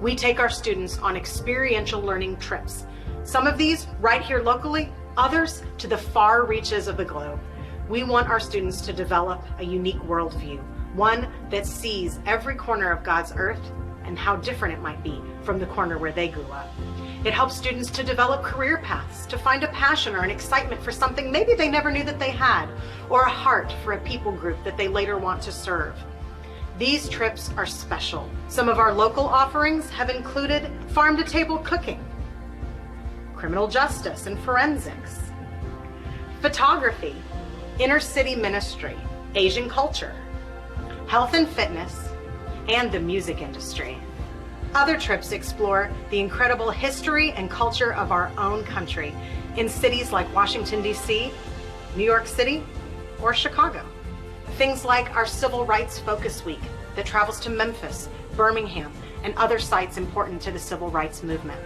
We take our students on experiential learning trips. Some of these right here locally, others to the far reaches of the globe. We want our students to develop a unique worldview, one that sees every corner of God's earth and how different it might be from the corner where they grew up. It helps students to develop career paths, to find a passion or an excitement for something maybe they never knew that they had, or a heart for a people group that they later want to serve. These trips are special. Some of our local offerings have included farm-to-table cooking, criminal justice and forensics, photography, inner-city ministry, Asian culture, health and fitness, and the music industry. Other trips explore the incredible history and culture of our own country in cities like Washington, D.C., New York City, or Chicago. Things like our Civil Rights Focus Week that travels to Memphis, Birmingham, and other sites important to the civil rights movement.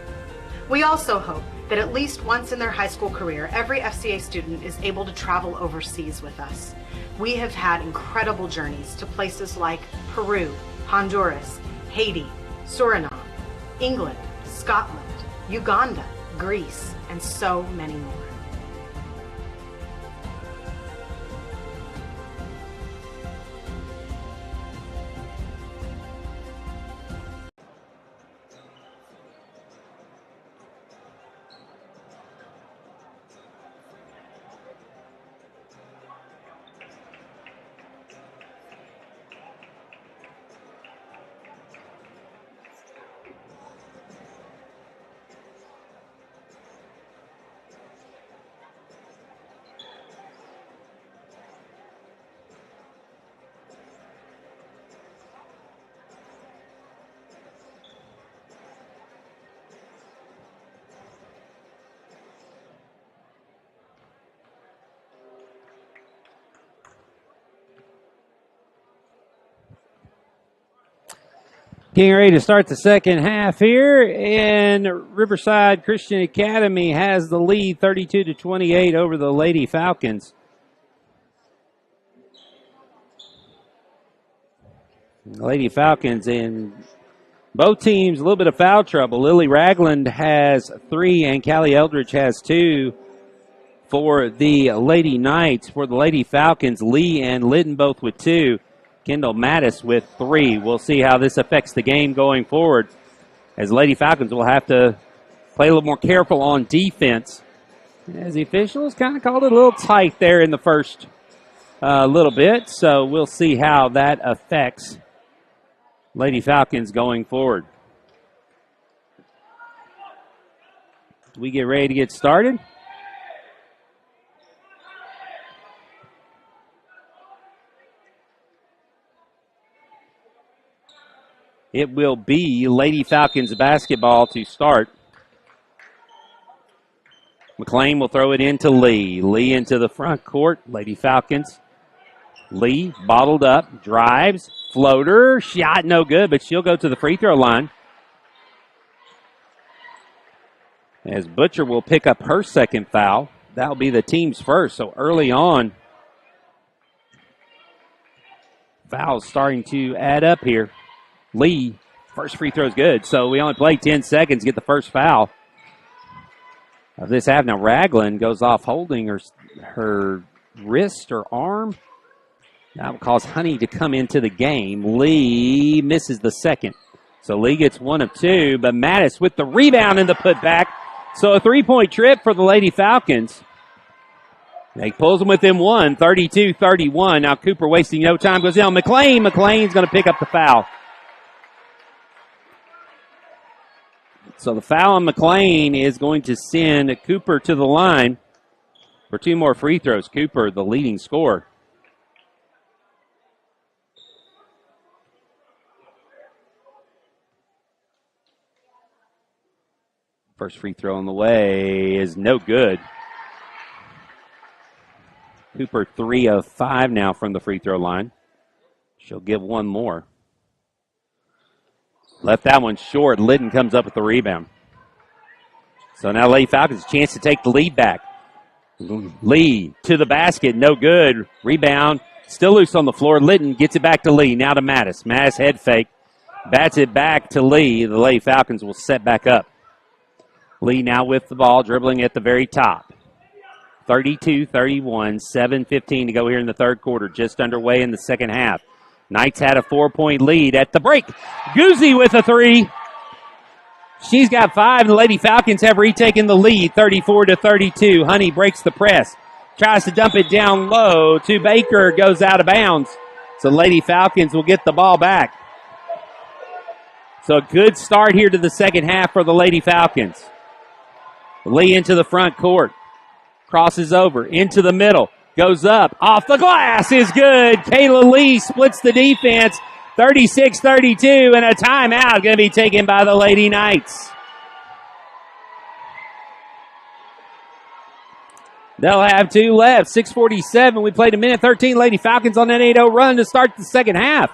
We also hope that at least once in their high school career, every FCA student is able to travel overseas with us. We have had incredible journeys to places like Peru, Honduras, Haiti, Suriname, England, Scotland, Uganda, Greece, and so many more. Getting ready to start the second half here, and Riverside Christian Academy has the lead 32-28 over the Lady Falcons. The Lady Falcons in both teams, a little bit of foul trouble. Lily Ragland has 3 and Callie Eldridge has 2 for the Lady Knights. For the Lady Falcons, Lee and Litton both with 2. Kendall Mattis with 3. We'll see how this affects the game going forward, as Lady Falcons will have to play a little more careful on defense, as the officials kind of called it a little tight there in the first little bit. So we'll see how that affects Lady Falcons going forward. we get ready to get started. It will be Lady Falcons basketball to start. McLean will throw it into Lee. Lee into the front court. Lady Falcons. Lee bottled up, drives, floater, shot no good, but she'll go to the free throw line. As Butcher will pick up her second foul. That'll be the team's first. So early on, fouls starting to add up here. Lee, first free throw is good. So we only play 10 seconds to get the first foul of this half. Now Ragland goes off holding her wrist or arm. That will cause Honey to come into the game. Lee misses the second. So Lee gets 1 of 2, but Mattis with the rebound and the putback. So a 3-point trip for the Lady Falcons. They pulls them within 1, 32-31. Now Cooper wasting no time goes down. McLean's going to pick up the foul. So the foul on McLean is going to send Cooper to the line for 2 more free throws. Cooper, the leading scorer. First free throw on the way is no good. Cooper 3 of 5 now from the free throw line. She'll give 1 more. Left that one short. Litton comes up with the rebound. So now Lady Falcons a chance to take the lead back. Lee to the basket. No good. Rebound. Still loose on the floor. Litton gets it back to Lee. Now to Mattis. Mattis head fake. Bats it back to Lee. The Lady Falcons will set back up. Lee now with the ball, dribbling at the very top. 32-31, 7:15 to go here in the third quarter. Just underway in the second half. Knights had a 4-point lead at the break. Guzzi with a 3. She's got 5. The Lady Falcons have retaken the lead, 34-32. Honey breaks the press. Tries to dump it down low to Baker. Goes out of bounds. So Lady Falcons will get the ball back. So a good start here to the second half for the Lady Falcons. Lee into the front court. Crosses over into the middle. Goes up. Off the glass is good. Kayla Lee splits the defense. 36-32, and a timeout going to be taken by the Lady Knights. They'll have 2 left. 6:47. We played a minute 13. Lady Falcons on an 8-0 run to start the second half.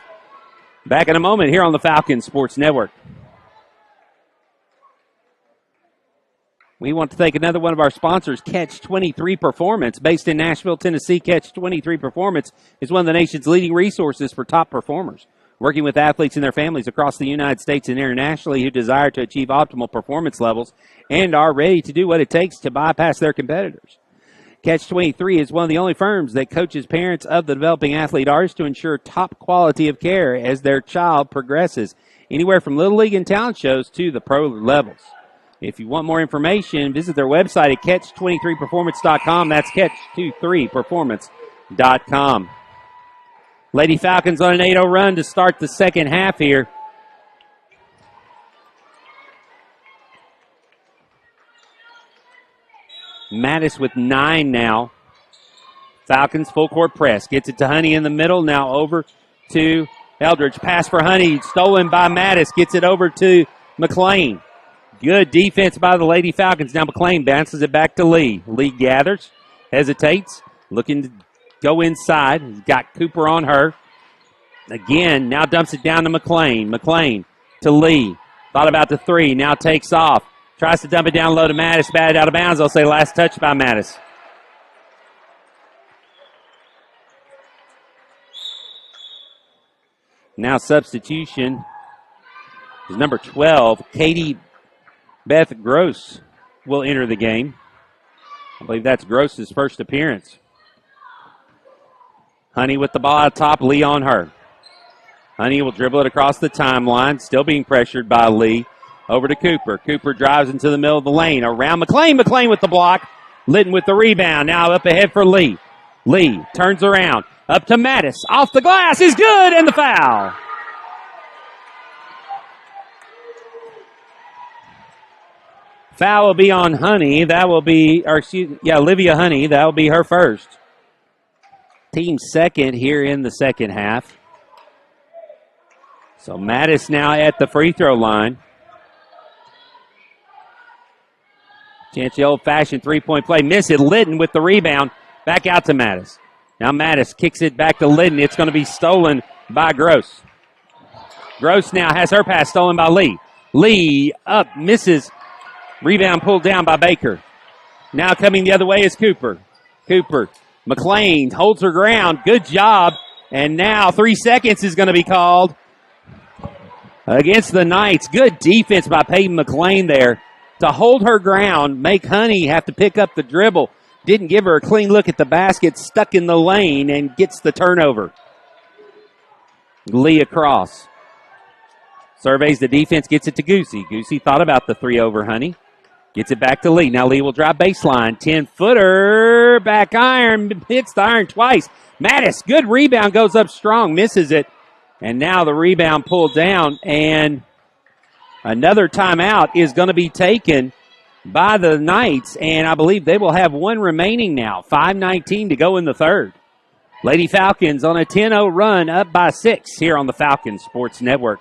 Back in a moment here on the Falcons Sports Network. We want to thank another one of our sponsors, Catch 23 Performance. Based in Nashville, Tennessee, Catch 23 Performance is one of the nation's leading resources for top performers. Working with athletes and their families across the United States and internationally who desire to achieve optimal performance levels and are ready to do what it takes to bypass their competitors. Catch 23 is one of the only firms that coaches parents of the developing athlete artists to ensure top quality of care as their child progresses, anywhere from Little League and talent shows to the pro levels. If you want more information, visit their website at catch23performance.com. That's catch23performance.com. Lady Falcons on an 8-0 run to start the second half here. Mattis with 9 now. Falcons full court press. Gets it to Honey in the middle. Now over to Eldridge. Pass for Honey. Stolen by Mattis. Gets it over to McLean. Good defense by the Lady Falcons. Now McLean bounces it back to Lee. Lee gathers, hesitates, looking to go inside. He's got Cooper on her. Again, now dumps it down to McLean. McLean to Lee. Thought about the 3, now takes off. Tries to dump it down low to Mattis, batted out of bounds. I'll say last touch by Mattis. Now substitution is number 12, Katie Beth Gross will enter the game. I believe that's Gross's first appearance. Honey with the ball out top, Lee on her. Honey will dribble it across the timeline, still being pressured by Lee. Over to Cooper. Cooper drives into the middle of the lane. Around McLean. McLean with the block. Litton with the rebound. Now up ahead for Lee. Lee turns around. Up to Mattis. Off the glass is good, and the foul. Foul will be on Honey. That will be, Olivia Honey. That will be her first. Team second here in the second half. So Mattis now at the free throw line. Chance the old-fashioned three-point play. Miss it. Litton with the rebound. Back out to Mattis. Now Mattis kicks it back to Litton. It's going to be stolen by Gross. Gross now has her pass stolen by Lee. Lee up, misses. Rebound pulled down by Baker. Now coming the other way is Cooper. McLean holds her ground. Good job. And now 3 seconds is going to be called against the Knights. Good defense by Peyton McLean there to hold her ground, make Honey have to pick up the dribble. Didn't give her a clean look at the basket, stuck in the lane, and gets the turnover. Lee across. Surveys the defense, gets it to Goosey. Goosey thought about the three over Honey. Gets it back to Lee. Now Lee will drive baseline. 10-footer. Back iron. Hits the iron twice. Mattis, good rebound. Goes up strong. Misses it. And now the rebound pulled down. And another timeout is going to be taken by the Knights. And I believe they will have one remaining now. 5:19 to go in the third. Lady Falcons on a 10-0 run, up by 6 here on the Falcons Sports Network.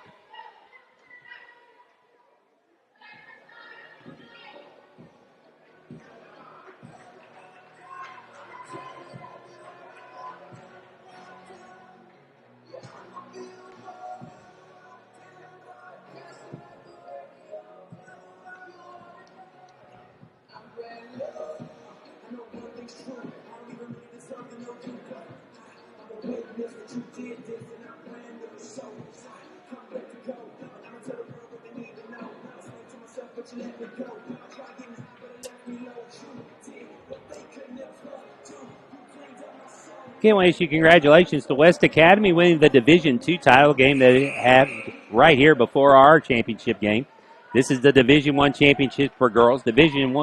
Can't wait to issue congratulations to West Academy winning the Division II title game that they had right here before our championship game. This is the Division I championship for girls. Division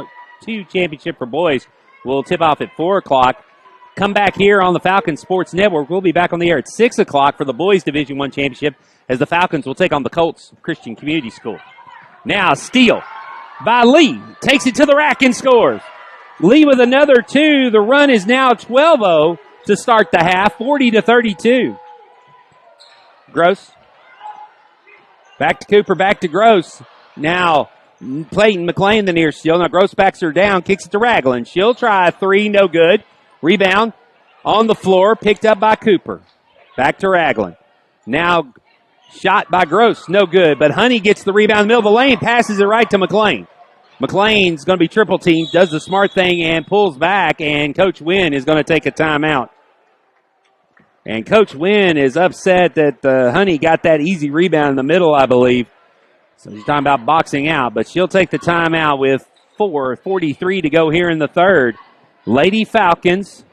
II championship for boys will tip off at 4 o'clock. Come back here on the Falcons Sports Network. We'll be back on the air at 6 o'clock for the boys Division I championship as the Falcons will take on the Colts Christian Community School. Now steal by Lee. Takes it to the rack and scores. Lee with another 2. The run is now 12-0 to start the half, 40-32. Gross. Back to Cooper, back to Gross. Now Clayton McLean the near steal. Now Gross backs her down, kicks it to Ragland. She'll try a 3, no good. Rebound on the floor, picked up by Cooper. Back to Ragland. Now shot by Gross, no good. But Honey gets the rebound in the middle of the lane, passes it right to McLean. McLean's going to be triple teamed, does the smart thing, and pulls back, and Coach Wynn is going to take a timeout. And Coach Wynn is upset that Honey got that easy rebound in the middle, I believe. So he's talking about boxing out, but she'll take the timeout with 4:43 to go here in the third. Lady Falcons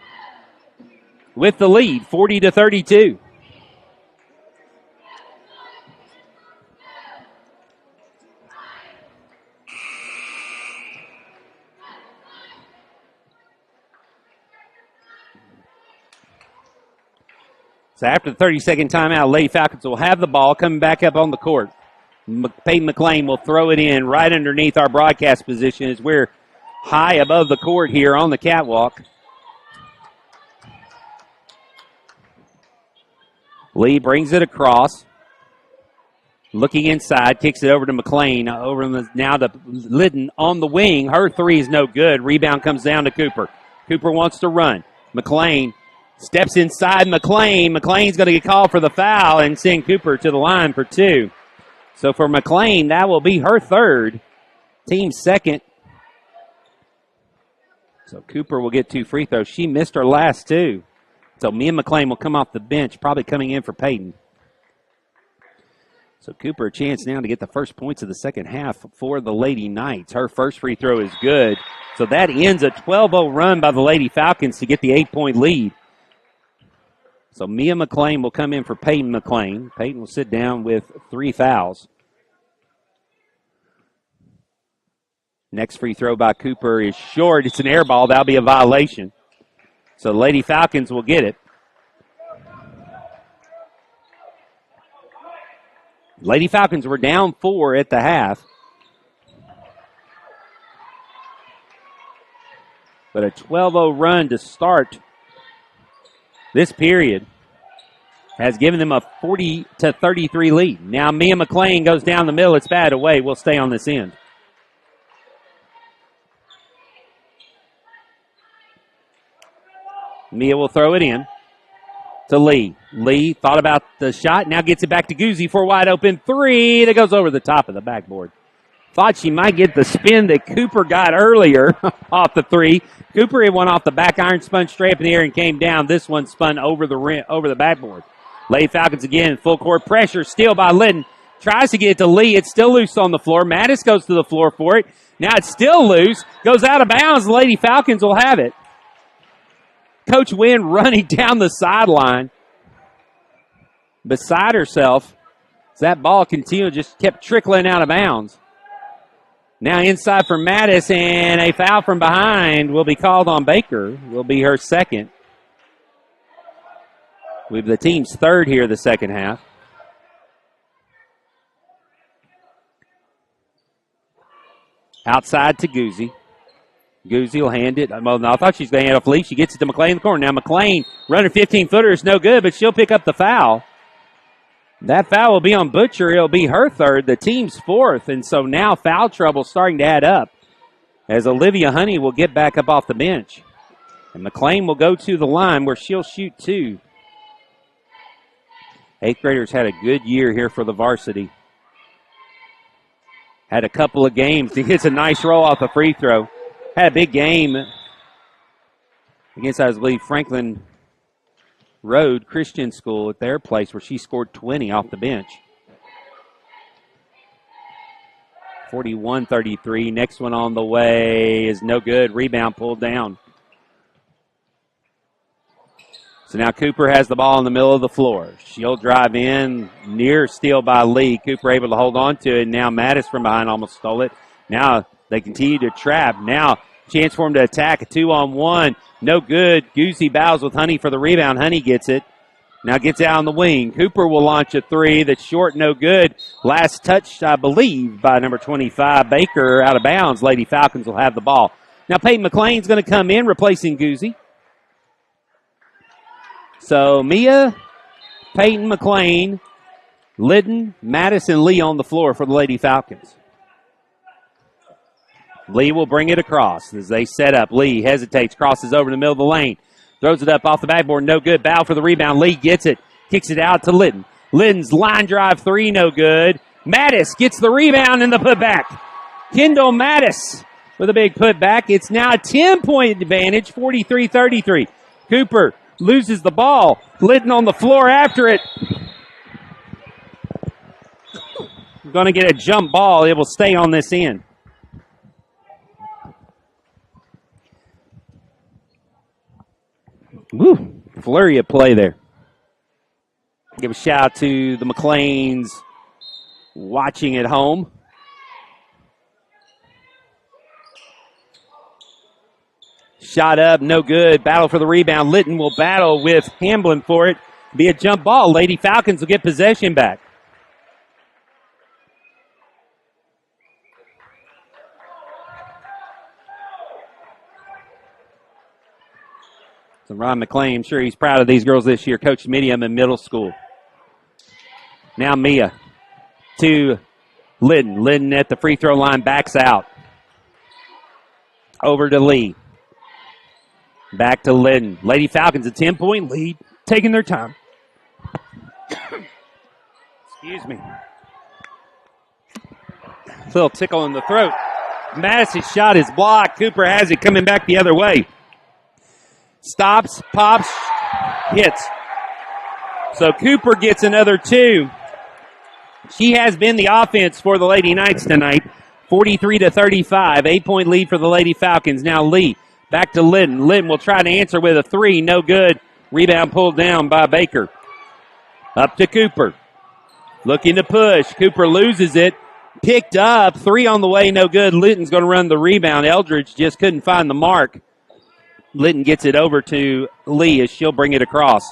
with the lead, 40-32. So after the 30-second timeout, Lady Falcons will have the ball coming back up on the court. Peyton McLean will throw it in right underneath our broadcast position as we're high above the court here on the catwalk. Lee brings it across. Looking inside, kicks it over to McLean. Now to Litton on the wing. Her 3 is no good. Rebound comes down to Cooper. Cooper wants to run. McLean steps inside McLean. McLean's going to get called for the foul and send Cooper to the line for 2. So for McLean, that will be her 3rd. Team second. So Cooper will get 2 free throws. She missed her last 2. So Mia McLean will come off the bench, probably coming in for Peyton. So Cooper a chance now to get the first points of the second half for the Lady Knights. Her first free throw is good. So that ends a 12-0 run by the Lady Falcons to get the 8-point lead. So Mia McLean will come in for Peyton McLean. Peyton will sit down with 3 fouls. Next free throw by Cooper is short. It's an air ball. That'll be a violation. So Lady Falcons will get it. Lady Falcons were down 4 at the half. But a 12-0 run to start this period has given them a 40-33 lead. Now Mia McLean goes down the middle. It's bad away. We'll stay on this end. Mia will throw it in to Lee. Lee thought about the shot. Now gets it back to Guzzi for a wide open three that goes over the top of the backboard. Thought she might get the spin that Cooper got earlier off the three. Cooper had one off the back iron, spun straight up in the air and came down. This one spun over the rim, over the backboard. Lady Falcons again, full court pressure, steal by Litton. Tries to get it to Lee. It's still loose on the floor. Mattis goes to the floor for it. Now it's still loose. Goes out of bounds. The Lady Falcons will have it. Coach Wynn running down the sideline beside herself as that ball continued, just kept trickling out of bounds. Now inside for Mattis, and a foul from behind will be called on Baker. Will be her second. We have the team's third here the second half. Outside to Guzzi. Guzzi will hand it. Well, no, I thought she was going to hand off Lee. She gets it to McLean in the corner. Now McLean running 15-footer is no good, but she'll pick up the foul. That foul will be on Butcher. It'll be her third, the team's fourth. And so now foul trouble starting to add up as Olivia Honey will get back up off the bench. And McLean will go to the line where she'll shoot two. Eighth graders had a good year here for the varsity. Had a couple of games. He hits a nice roll off the free throw. Had a big game against, I believe, Franklin Road Christian School at their place where she scored 20 off the bench. 41-33. Next one on the way is no good. Rebound pulled down. So now Cooper has the ball in the middle of the floor. She'll drive in, near steal by Lee. Cooper able to hold on to it. Now Mattis from behind almost stole it. Now they continue to trap. Now chance for him to attack a 2-on-1. No good. Guzzi bows with Honey for the rebound. Honey gets it. Now gets out on the wing. Cooper will launch a three that's short, no good. Last touch, I believe, by number 25, Baker, out of bounds. Lady Falcons will have the ball. Now Peyton McLean's going to come in, replacing Guzzi. So Mia, Peyton McLean, Lidden, Madison, Lee on the floor for the Lady Falcons. Lee will bring it across as they set up. Lee hesitates, crosses over the middle of the lane. Throws it up off the backboard, no good. Bow for the rebound. Lee gets it, kicks it out to Lidden. Lidden's line drive three, no good. Mattis gets the rebound and the putback. Kendall Mattis with a big putback. It's now a 10-point advantage, 43-33. Cooper loses the ball. Lidden on the floor after it. Going to get a jump ball. It will stay on this end. Woo, flurry of play there. Give a shout out to the McLeans watching at home. Shot up, no good. Battle for the rebound. Litton will battle with Hamblin for it. Be a jump ball. Lady Falcons will get possession back. So Ron McLean, I'm sure he's proud of these girls this year. Coached medium and middle school. Now Mia to Lidden. Lidden at the free throw line, backs out. Over to Lee. Back to Lidden. Lady Falcons, a 10-point lead, taking their time. Excuse me. A little tickle in the throat. Madison's shot is blocked. Cooper has it coming back the other way. Stops, pops, hits. So Cooper gets another two. She has been the offense for the Lady Knights tonight. 43-35, 8-point lead for the Lady Falcons. Now Lee, back to Lidden. Lidden will try to answer with a three, no good. Rebound pulled down by Baker. Up to Cooper. Looking to push. Cooper loses it. Picked up, three on the way, no good. Litton's going to run the rebound. Eldridge just couldn't find the mark. Litton gets it over to Lee as she'll bring it across.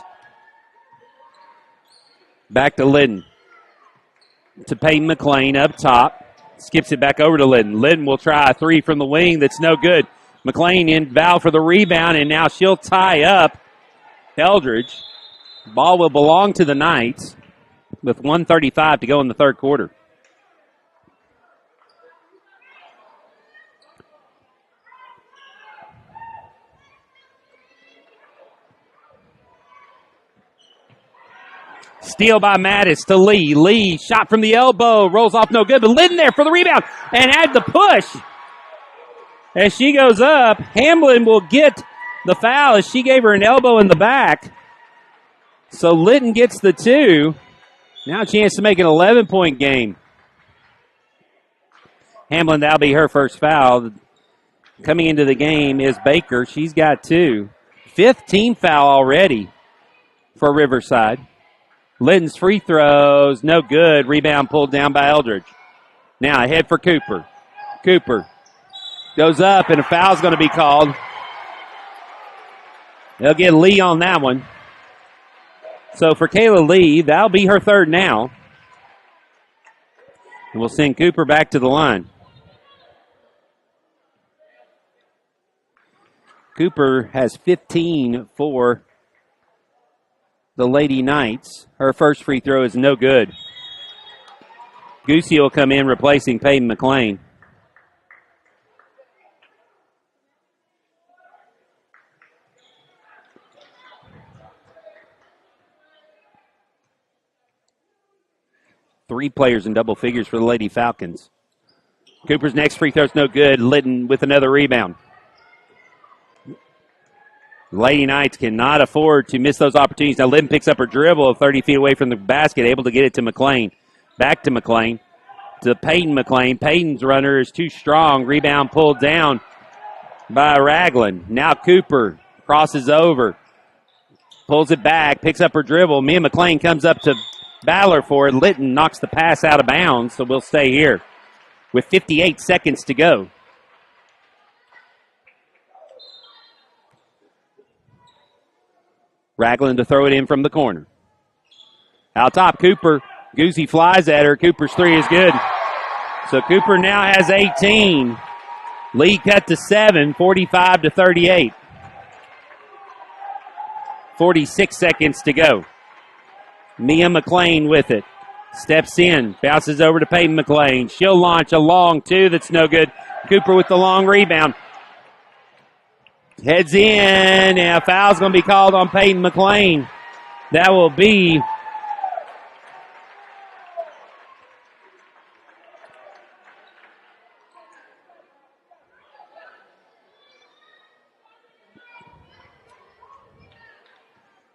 Back to Lidden. To Peyton McLean up top. Skips it back over to Lidden. Lidden will try a three from the wing that's no good. McLean in foul for the rebound, and now she'll tie up Eldridge. Ball will belong to the Knights with 1:35 to go in the third quarter. Steal by Mattis to Lee. Lee, shot from the elbow, rolls off no good, but Lydon there for the rebound and had the push. As she goes up, Hamlin will get the foul as she gave her an elbow in the back. So Lydon gets the 2. Now a chance to make an 11-point game. Hamlin, that'll be her first foul. Coming into the game is Baker. She's got 2. 5th team foul already for Riverside. Lydon's free throws, no good. Rebound pulled down by Eldridge. Now ahead for Cooper. Cooper goes up, and a foul's going to be called. They'll get Lee on that one. So for Kayla Lee, that'll be her third now. And we'll send Cooper back to the line. Cooper has 15 for the Lady Knights. Her first free throw is no good. Goosey will come in replacing Peyton McLean. Three players in double figures for the Lady Falcons. Cooper's next free throw is no good. Lydon with another rebound. Lady Knights cannot afford to miss those opportunities. Now Lydon picks up her dribble 30 feet away from the basket, able to get it to McLean. Back to McLean. To Peyton McLean. Peyton's runner is too strong. Rebound pulled down by Ragland. Now Cooper crosses over. Pulls it back. Picks up her dribble. Mia McLean comes up to battle her for it. Lydon knocks the pass out of bounds, so we'll stay here with 58 seconds to go. Ragland to throw it in from the corner. Out top, Cooper. Goosey flies at her. Cooper's three is good. So Cooper now has 18. Lead cut to 7, 45-38. 46 seconds to go. Mia McLean with it. Steps in. Bounces over to Peyton McLean. She'll launch a long 2 that's no good. Cooper with the long rebound. Heads in, and a foul's going to be called on Peyton McLean. That will be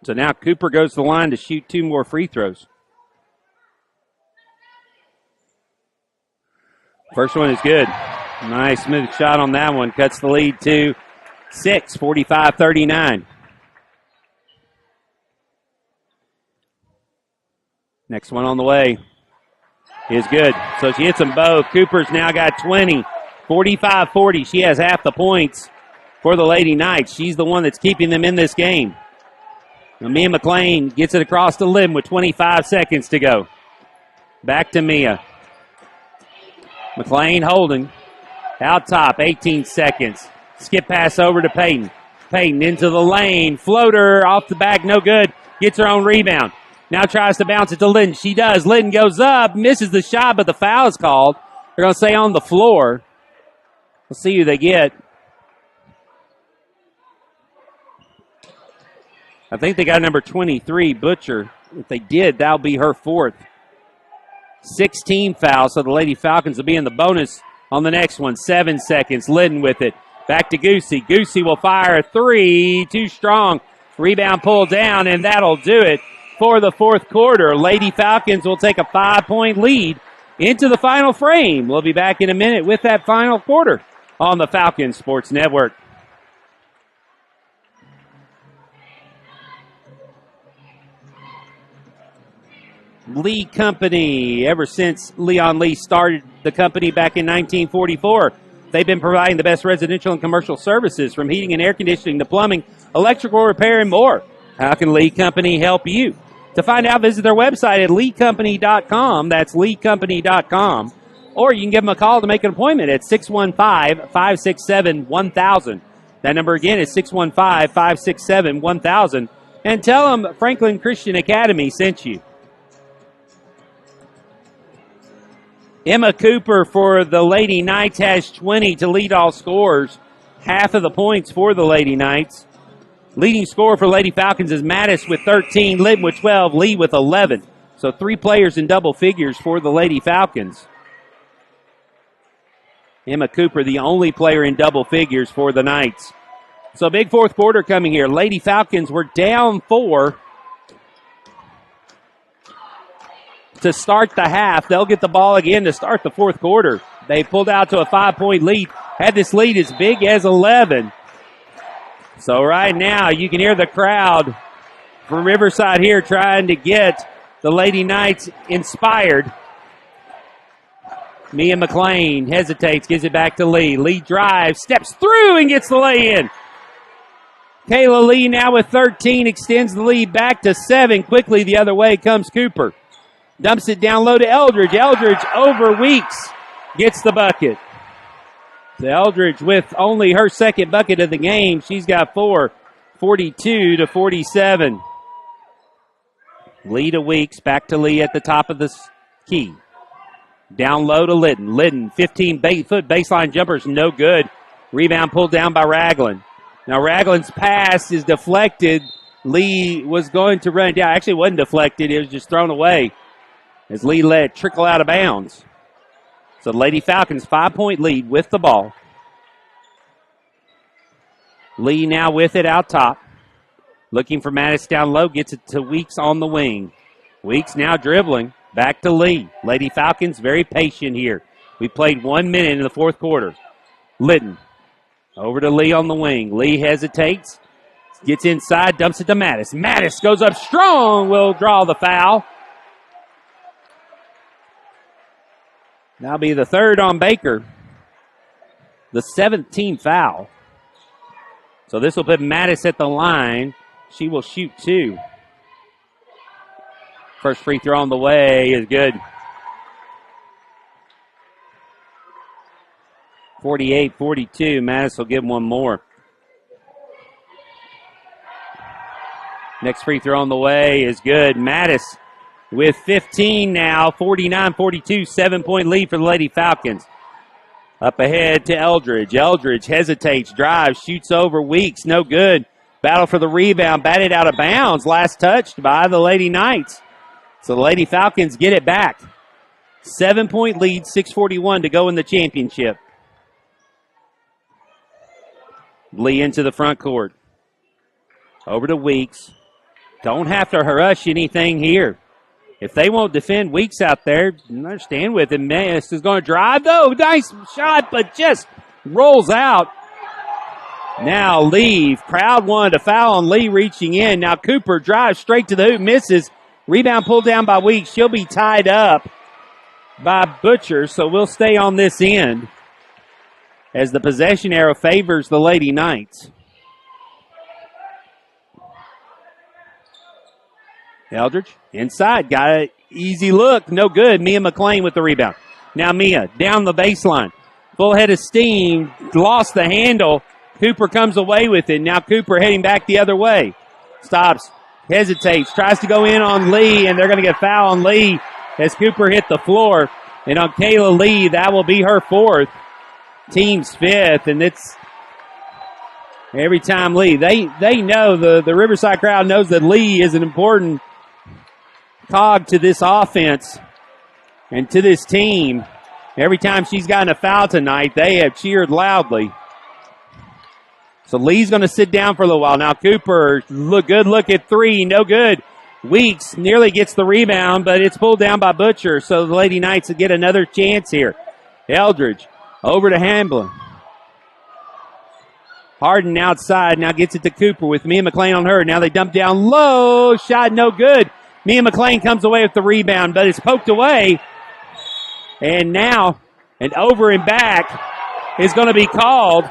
so now Cooper goes to the line to shoot 2 more free throws. First one is good. Nice smooth shot on that one. Cuts the lead to 6, 45-39. Next one on the way is good. So she hits them both. Cooper's now got 20, 45-40. She has half the points for the Lady Knights. She's the one that's keeping them in this game. Now Mia McLean gets it across the rim with 25 seconds to go. Back to Mia. McLean holding. Out top, 18 seconds. Skip pass over to Peyton. Peyton into the lane. Floater off the back, no good. Gets her own rebound. Now tries to bounce it to Lydon. She does. Lydon goes up, misses the shot, but the foul is called. They're going to say on the floor. We'll see who they get. I think they got number 23, Butcher. If they did, that'll be her 4th. 16 fouls, so the Lady Falcons will be in the bonus on the next one. 7 seconds. Lydon with it. Back to Goosey. Goosey will fire a 3. Too strong. Rebound pulled down, and that'll do it for the 4th quarter. Lady Falcons will take a 5-point lead into the final frame. We'll be back in a minute with that final quarter on the Falcons Sports Network. Lee Company. Ever since Leon Lee started the company back in 1944, they've been providing the best residential and commercial services, from heating and air conditioning to plumbing, electrical repair, and more. How can Lee Company help you? To find out, visit their website at leecompany.com. That's leecompany.com. or you can give them a call to make an appointment at 615-567-1000. That number again is 615-567-1000. And tell them Franklin Christian Academy sent you. Emma Cooper for the Lady Knights has 20 to lead all scorers. Half of the points for the Lady Knights. Leading scorer for Lady Falcons is Mattis with 13, Litton with 12, Lee with 11. So 3 players in double figures for the Lady Falcons. Emma Cooper, the only player in double figures for the Knights. So big fourth quarter coming here. Lady Falcons were down 4 to start the half. They'll get the ball again to start the fourth quarter. They pulled out to a 5-point lead. Had this lead as big as 11. So right now you can hear the crowd from Riverside here trying to get the Lady Knights inspired. Mia McLean hesitates, gives it back to Lee. Lee drives, steps through, and gets the lay-in. Kayla Lee now with 13, extends the lead back to 7. Quickly the other way comes Cooper. Dumps it down low to Eldridge. Eldridge over Weeks. Gets the bucket. So Eldridge with only her second bucket of the game. She's got 4, 42-47. Lee to Weeks, back to Lee at the top of the key. Down low to Litton. Litton, 15-foot baseline jumper's no good. Rebound pulled down by Ragland. Now Ragland's pass is deflected. Lee was going to run it down. Actually, it wasn't deflected. It was just thrown away as Lee let it trickle out of bounds. So Lady Falcons 5-point lead with the ball. Lee now with it out top. Looking for Mattis down low. Gets it to Weeks on the wing. Weeks now dribbling. Back to Lee. Lady Falcons very patient here. We played 1 minute in the fourth quarter. Litton. Over to Lee on the wing. Lee hesitates. Gets inside. Dumps it to Mattis. Mattis goes up strong. Will draw the foul. That'll be the third on Baker. The 17th foul. So this will put Mattis at the line. She will shoot 2. First free throw on the way is good. 48-42. Mattis will give one more. Next free throw on the way is good. Mattis with 15 now. 49-42. 7-point lead for the Lady Falcons. Up ahead to Eldridge. Eldridge hesitates, drives, shoots over Weeks. No good. Battle for the rebound. Batted out of bounds. Last touched by the Lady Knights. So the Lady Falcons get it back. 7-point lead, 6:41 to go in the championship. Lee into the front court. Over to Weeks. Don't have to rush anything here. If they won't defend Weeks out there, understand with him. Mattis is going to drive, though. Nice shot, but just rolls out. Now Lee. Crowd wanted to foul on Lee reaching in. Now Cooper drives straight to the hoop, misses. Rebound pulled down by Weeks. She'll be tied up by Butcher, so we'll stay on this end as the possession arrow favors the Lady Knights. Eldridge inside. Got an easy look. No good. Mia McLean with the rebound. Now Mia down the baseline. Full head of steam. Lost the handle. Cooper comes away with it. Now Cooper heading back the other way. Stops. Hesitates, tries to go in on Lee, and they're going to get foul on Lee as Cooper hit the floor. And on Kayla Lee, that will be her 4th, team's 5th, and it's every time Lee. They know, the Riverside crowd knows that Lee is an important cog to this offense and to this team. Every time she's gotten a foul tonight, they have cheered loudly. So Lee's going to sit down for a little while. Now Cooper, good look at 3, no good. Weeks nearly gets the rebound, but it's pulled down by Butcher. So the Lady Knights will get another chance here. Eldridge over to Hamblin. Harden outside, now gets it to Cooper with Mia McLean on her. Now they dump down low, shot no good. Mia McLean comes away with the rebound, but it's poked away. And now an over and back is going to be called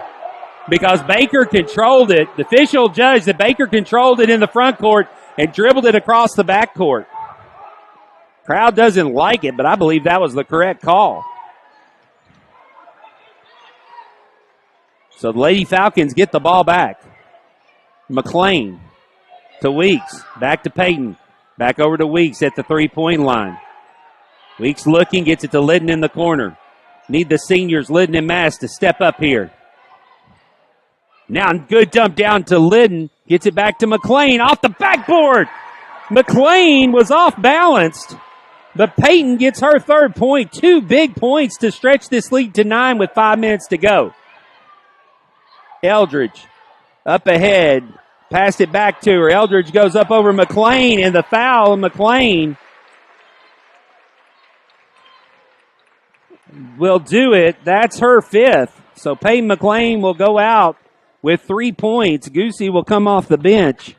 because Baker controlled it. The official judged that Baker controlled it in the front court and dribbled it across the back court. Crowd doesn't like it, but I believe that was the correct call. So the Lady Falcons get the ball back. McLean to Weeks. Back to Peyton. Back over to Weeks at the three-point line. Weeks looking, gets it to Litton in the corner. Need the seniors, Litton and Mass, to step up here. Now good dump down to Litton. Gets it back to McLean off the backboard. McLean was off balanced. But Peyton gets her third point. 2 big points to stretch this lead to 9 with 5 minutes to go. Eldridge up ahead. Passed it back to her. Eldridge goes up over McLean, and the foul of McLean will do it. That's her 5th. So Peyton McLean will go out with 3 points. Goosey will come off the bench.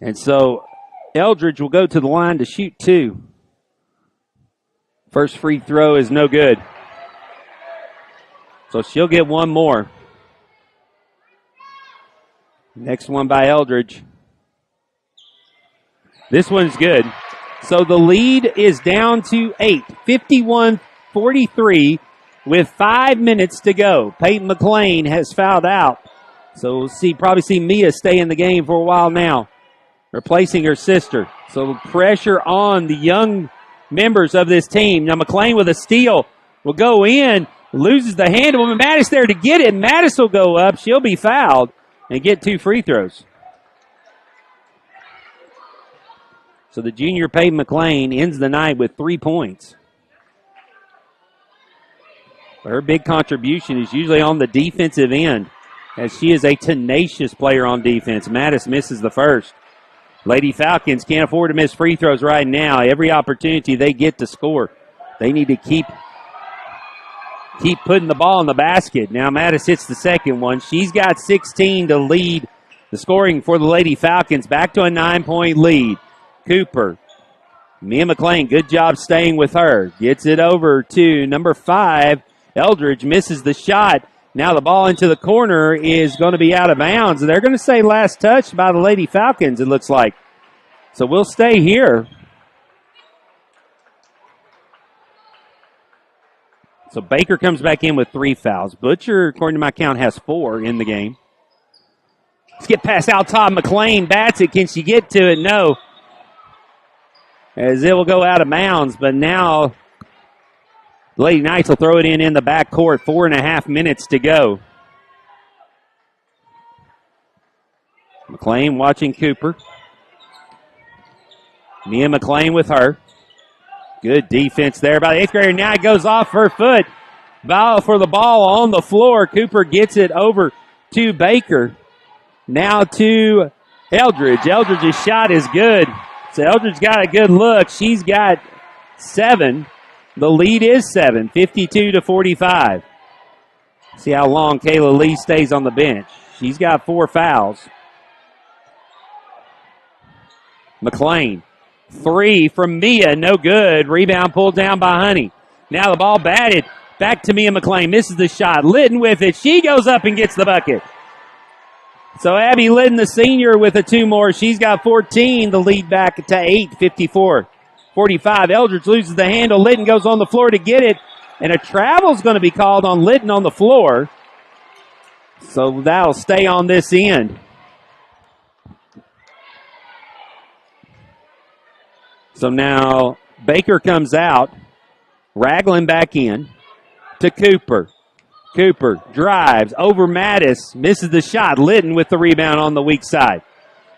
And so Eldridge will go to the line to shoot 2. First free throw is no good. So she'll get one more. Next one by Eldridge. This one's good. So the lead is down to 8. 51-43 with 5 minutes to go. Peyton McLean has fouled out. So we'll probably see Mia stay in the game for a while now, replacing her sister. So pressure on the young members of this team. Now McLean with a steal will go in, loses the handle. Mattis there to get it. Mattis will go up. She'll be fouled and get 2 free throws. So the junior Peyton McLean ends the night with 3 points. Her big contribution is usually on the defensive end, as she is a tenacious player on defense. Mattis misses the first. Lady Falcons can't afford to miss free throws right now. Every opportunity they get to score, they need to keep putting the ball in the basket. Now Mattis hits the second one. She's got 16 to lead the scoring for the Lady Falcons. Back to a 9-point lead. Cooper. Mia McLean, good job staying with her. Gets it over to number 5. Eldridge misses the shot. Now the ball into the corner is going to be out of bounds. They're going to say last touch by the Lady Falcons, it looks like. So we'll stay here. So Baker comes back in with 3 fouls. Butcher, according to my count, has 4 in the game. Let's get past out top. McLean bats it. Can she get to it? No. As it will go out of bounds, but now the Lady Knights will throw it in the backcourt. 4.5 minutes to go. McLean watching Cooper. Mia McLean with her. Good defense there by the 8th grader. Now it goes off her foot. Battle for the ball on the floor. Cooper gets it over to Baker. Now to Eldridge. Eldridge's shot is good. So Eldridge got a good look. She's got 7. The lead is 7, 52-45. See how long Kayla Lee stays on the bench. She's got 4 fouls. McLean. 3 from Mia, no good. Rebound pulled down by Honey. Now the ball batted back to Mia McLean. Misses the shot. Litton with it. She goes up and gets the bucket. So Abby Litton, the senior, with a 2 more. She's got 14. The lead back to 8, 54-45. Eldridge loses the handle. Litton goes on the floor to get it. And a travel's going to be called on Litton on the floor. So that'll stay on this end. So now Baker comes out. Ragland back in to Cooper. Cooper drives over Mattis. Misses the shot. Litton with the rebound on the weak side.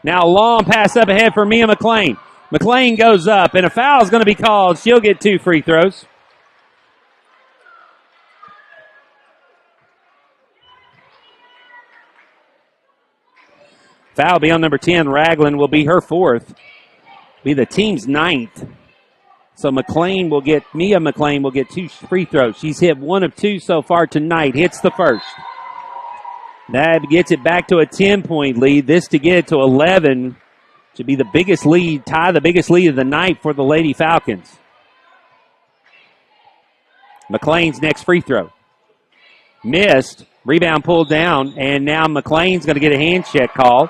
Now a long pass up ahead for Mia McLean. McLean goes up, and a foul is going to be called. She'll get 2 free throws. Foul be on number 10. Ragland will be her 4th. Be the team's 9th. So Mia McLean will get 2 free throws. She's hit 1 of 2 so far tonight. Hits the first. That gets it back to a 10-point lead. This to get it to 11. Should be the biggest lead, the biggest lead of the night for the Lady Falcons. McLean's next free throw. Missed. Rebound pulled down, and now McLean's going to get a hand check call.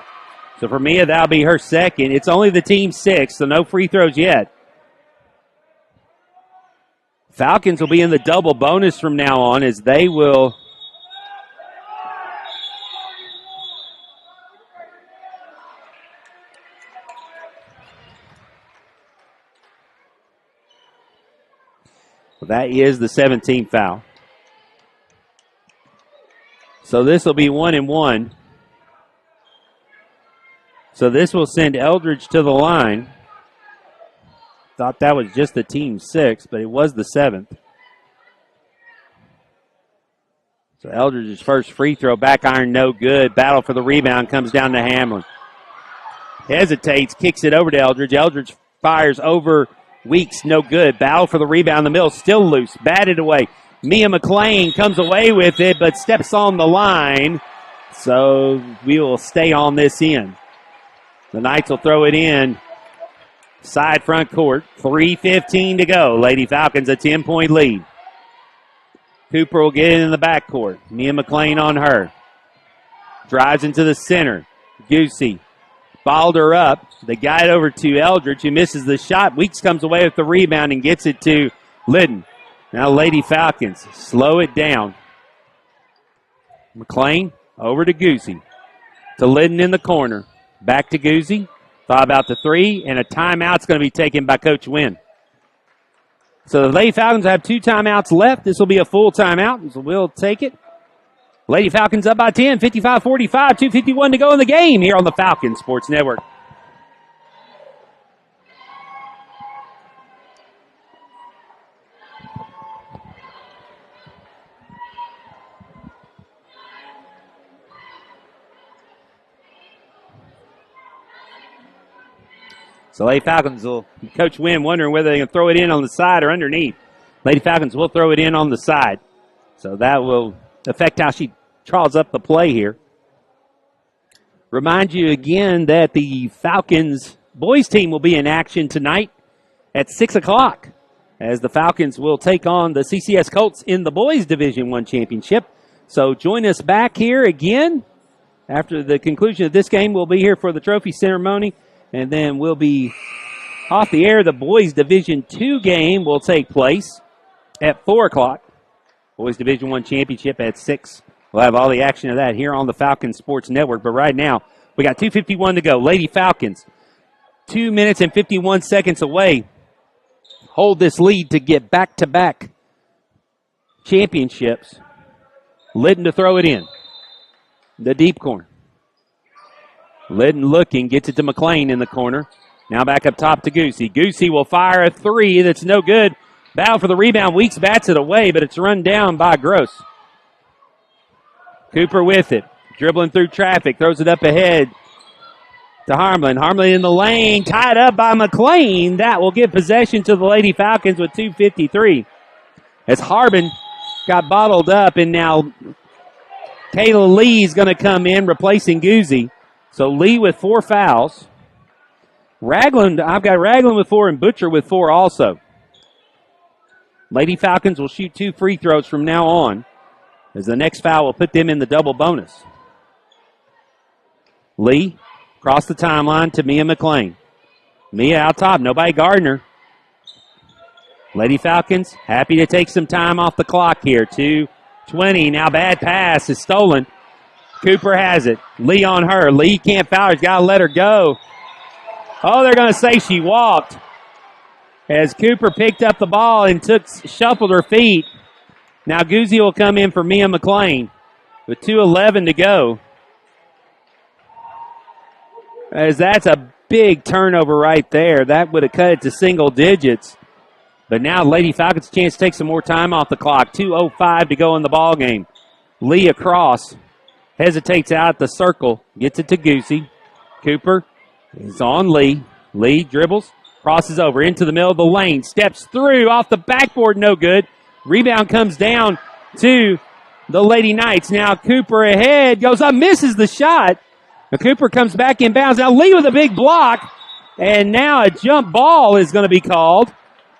So for Mia, that'll be her 2nd. It's only the team's 6th, so no free throws yet. Falcons will be in the double bonus from now on, as they will Well, that is the 17th foul. So this will be 1-1. So this will send Eldridge to the line. Thought that was just the team 6, but it was the 7th. So Eldridge's first free throw, back iron, no good. Battle for the rebound comes down to Hamlin. Hesitates, kicks it over to Eldridge. Eldridge fires over Weeks, no good. Battle for the rebound in the middle, still loose, batted away. Mia McClain comes away with it, but steps on the line. So we will stay on this end. The Knights will throw it in. Side front court, 3:15 to go. Lady Falcons a 10-point lead. Cooper will get it in the backcourt. Mia McClain on her. Drives into the center. Goosey balled her up. They got it over to Eldridge, who misses the shot. Weeks comes away with the rebound and gets it to Liddon. Now Lady Falcons slow it down. McClain over to Goosey. To Liddon in the corner. Back to Goosey. Thought about the three, and a timeout's going to be taken by Coach Wynn. So the Lady Falcons have 2 timeouts left. This will be a full timeout, so we'll take it. Lady Falcons up by 10, 55-45, 2:51 to go in the game here on the Falcon Sports Network. So Lady Falcons will, Coach Wynn wondering whether they can throw it in on the side or underneath. Lady Falcons will throw it in on the side. So that will affect how she draws up the play here. Remind you again that the Falcons boys team will be in action tonight at 6 o'clock as the Falcons will take on the CCS Colts in the boys Division I championship. So join us back here again after the conclusion of this game. We'll be here for the trophy ceremony. And then we'll be off the air. The boys Division II game will take place at 4 o'clock. Boys Division I championship at 6. We'll have all the action of that here on the Falcon Sports Network. But right now, we got 2:51 to go. Lady Falcons, 2 minutes and 51 seconds away. Hold this lead to get back-to-back championships. Liddon to throw it in. The deep corner. Liddon looking, gets it to McClain in the corner. Now back up top to Goosey. Goosey will fire a three that's no good. Battle for the rebound. Weeks bats it away, but it's run down by Gross. Cooper with it. Dribbling through traffic. Throws it up ahead to Harmlin. Harmlin in the lane. Tied up by McClain. That will give possession to the Lady Falcons with 2:53. As Harbin got bottled up, and now Kayla Lee's going to come in replacing Goosey. So Lee with 4 fouls. Ragland, I've got Ragland with 4 and Butcher with 4 also. Lady Falcons will shoot 2 free throws from now on, as the next foul will put them in the double bonus. Lee across the timeline to Mia McClain. Mia out top, nobody guarding her. Lady Falcons happy to take some time off the clock here. 2:20, now bad pass is stolen. Cooper has it. Lee on her. Lee can't foul her. He's got to let her go. Oh, they're going to say she walked. As Cooper picked up the ball and shuffled her feet. Now Goosey will come in for Mia McClain with 2:11 to go. As that's a big turnover right there. That would have cut it to single digits. But now Lady Falcons' chance to take some more time off the clock. 2:05 to go in the ball game. Lee across. Hesitates out the circle. Gets it to Goosey. Cooper is on Lee. Lee dribbles. Crosses over into the middle of the lane. Steps through off the backboard. No good. Rebound comes down to the Lady Knights. Now Cooper ahead. Goes up. Misses the shot. Now Cooper comes back in bounds. Now Lee with a big block. And now a jump ball is going to be called.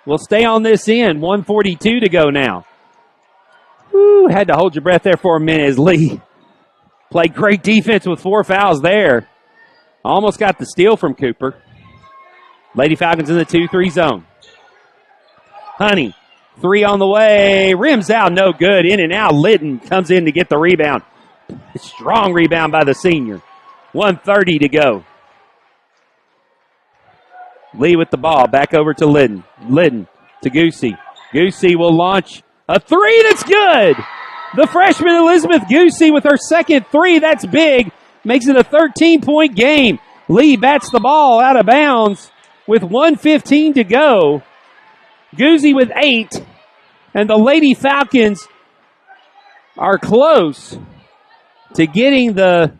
We'll stay on this end. 1:42 to go now. Woo, had to hold your breath there for a minute as Lee played great defense with 4 fouls there. Almost got the steal from Cooper. Lady Falcons in the 2-3 zone. Honey, 3 on the way. Rims out, no good. In and out. Liddon comes in to get the rebound. Strong rebound by the senior. 1:30 to go. Lee with the ball. Back over to Liddon. Liddon to Goosey. Goosey will launch a three that's good. The freshman Elizabeth Goosey with her second three. That's big. Makes it a 13-point game. Lee bats the ball out of bounds with 1:15 to go. Goosey with 8. And the Lady Falcons are close to getting the,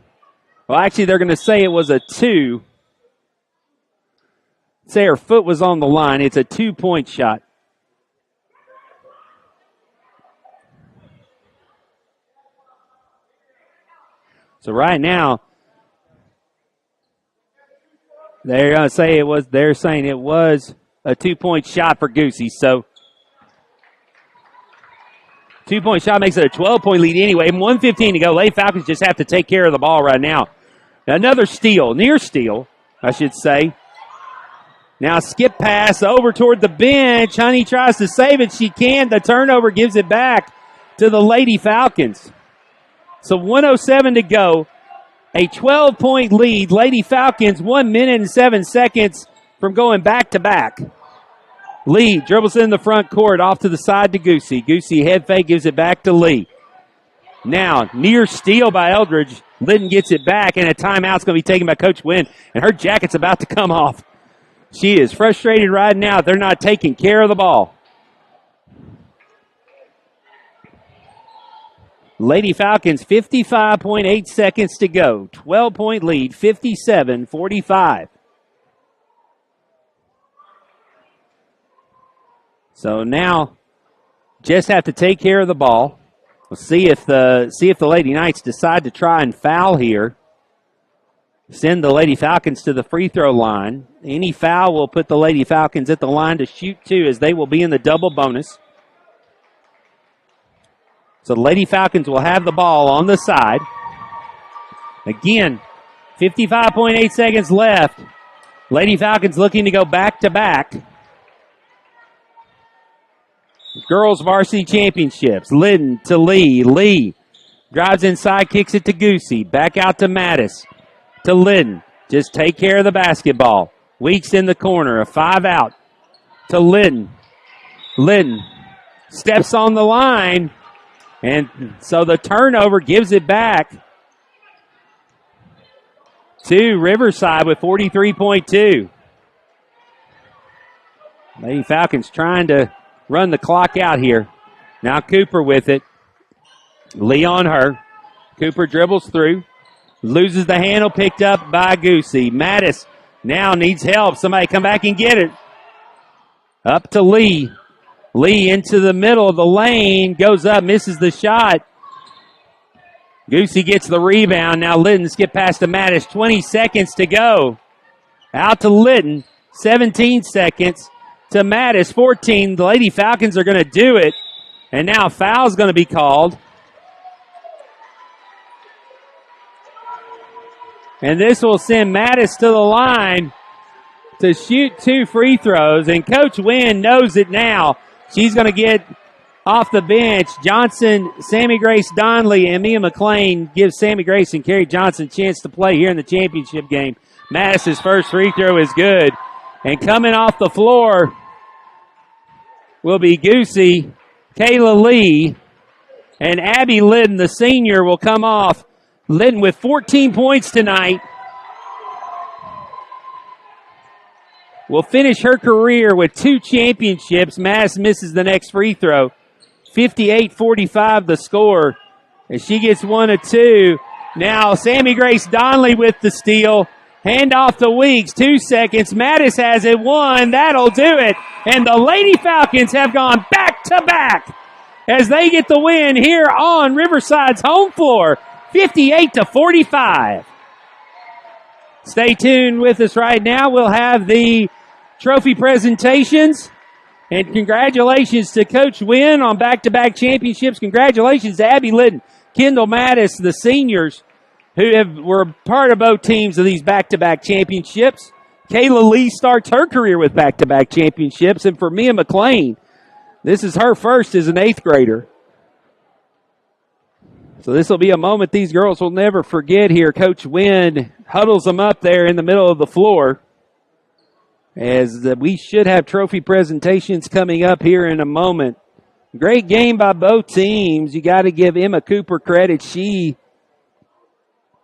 well, actually, they're going to say it was a 2. Say her foot was on the line. It's a 2-point shot. So right now, they're going to say it was, they're saying it was a 2-point shot for Goosey. So 2-point shot makes it a 12-point lead anyway. 1:15 to go. Lady Falcons just have to take care of the ball right now. Another steal, near steal, I should say. Now skip pass over toward the bench. Honey tries to save it. She can. The turnover gives it back to the Lady Falcons. So 1:07 to go. A 12-point lead. Lady Falcons 1 minute and 7 seconds from going back to back. Lee dribbles in the front court off to the side to Goosey. Goosey head fake gives it back to Lee. Now near steal by Eldridge. Litton gets it back and a timeout's going to be taken by Coach Wynn. And her jacket's about to come off. She is frustrated right now. They're not taking care of the ball. Lady Falcons, 55.8 seconds to go. 12-point lead, 57-45. So now, just have to take care of the ball. We'll see if the Lady Knights decide to try and foul here. Send the Lady Falcons to the free throw line. Any foul will put the Lady Falcons at the line to shoot 2 as they will be in the double bonus. So the Lady Falcons will have the ball on the side. Again, 55.8 seconds left. Lady Falcons looking to go back to back. Girls Varsity Championships. Lidden to Lee. Lee drives inside, kicks it to Goosey. Back out to Mattis. To Lidden. Just take care of the basketball. Weeks in the corner. A 5 out to Lidden. Lidden steps on the line. And so the turnover gives it back to Riverside with 43.2. Lady Falcons trying to run the clock out here. Now Cooper with it. Lee on her. Cooper dribbles through. Loses the handle, picked up by Goosey. Mattis now needs help. Somebody come back and get it. Up to Lee. Lee into the middle of the lane. Goes up, misses the shot. Goosey gets the rebound. Now Litton skip past to Mattis. 20 seconds to go. Out to Litton. 17 seconds to Mattis. 14. The Lady Falcons are going to do it. And now foul's going to be called. And this will send Mattis to the line to shoot 2 free throws. And Coach Wynn knows it now. She's going to get off the bench. Johnson, Sammy Grace Donley, and Mia McClain give Sammy Grace and Carrie Johnson a chance to play here in the championship game. Mattis' first free throw is good. And coming off the floor will be Goosey, Kayla Lee, and Abby Lidden, the senior, will come off. Lidden with 14 points tonight. Will finish her career with 2 championships. Mass misses the next free throw. 58-45 the score. And she gets 1 of 2. Now Sammy Grace Donley with the steal. Hand off to Weeks. 2 seconds. Mattis has it. 1. That'll do it. And the Lady Falcons have gone back to back as they get the win here on Riverside's home floor. 58-45. Stay tuned with us right now. We'll have the trophy presentations. And congratulations to Coach Wynn on back-to-back championships. Congratulations to Abby Lidden, Kendall Mattis, the seniors who were part of both teams of these back-to-back championships. Kayla Lee starts her career with back-to-back championships. And for Mia McClain, this is her first as an 8th grader. So this will be a moment these girls will never forget here. Coach Wynn huddles them up there in the middle of the floor. as we should have trophy presentations coming up here in a moment. Great game by both teams. You got to give Emma Cooper credit. She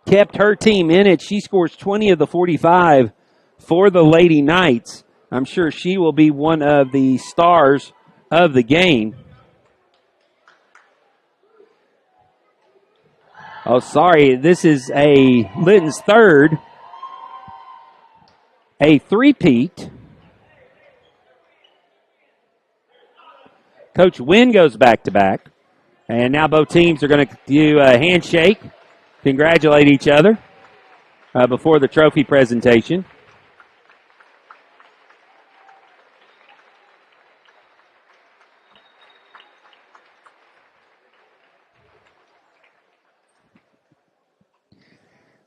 kept her team in it. She scores 20 of the 45 for the Lady Knights. I'm sure she will be one of the stars of the game. Oh, sorry. This is a Litton's third. A three-peat. Coach Wynn goes back-to-back. And now both teams are going to do a handshake, congratulate each other before the trophy presentation.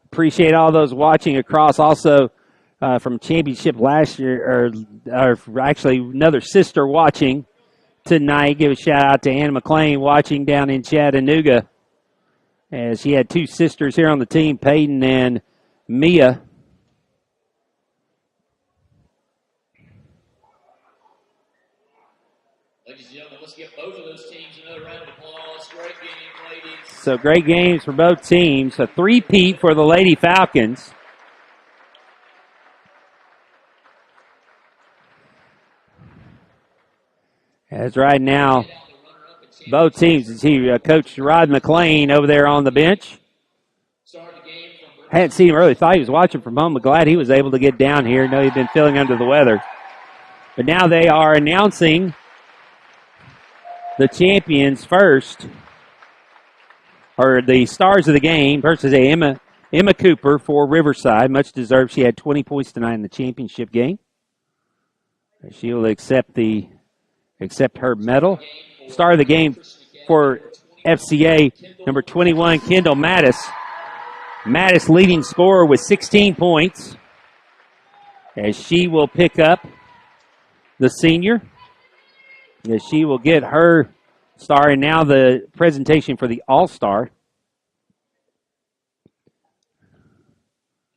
Appreciate all those watching across. Also, from championship last year, or actually another sister watching tonight. Give a shout out to Anna McLean watching down in Chattanooga, as she had two sisters here on the team, Peyton and Mia. Ladies and gentlemen, let's give both of those teams another round of applause. Great game, ladies. So great games for both teams. A three-peat for the Lady Falcons. As right now, both teams, you see Coach Rod McLean over there on the bench. Hadn't seen him early. Thought he was watching from home, but glad he was able to get down here. Know he'd been feeling under the weather. But now they are announcing the champions first, or the stars of the game. First is Emma Cooper for Riverside. Much deserved. She had 20 points tonight in the championship game. She will accept her medal. Star of the game for FCA, number 21, Kendall Mattis. Mattis leading scorer with 16 points, as she will pick up the senior, as she will get her star. And now the presentation for the All-Star.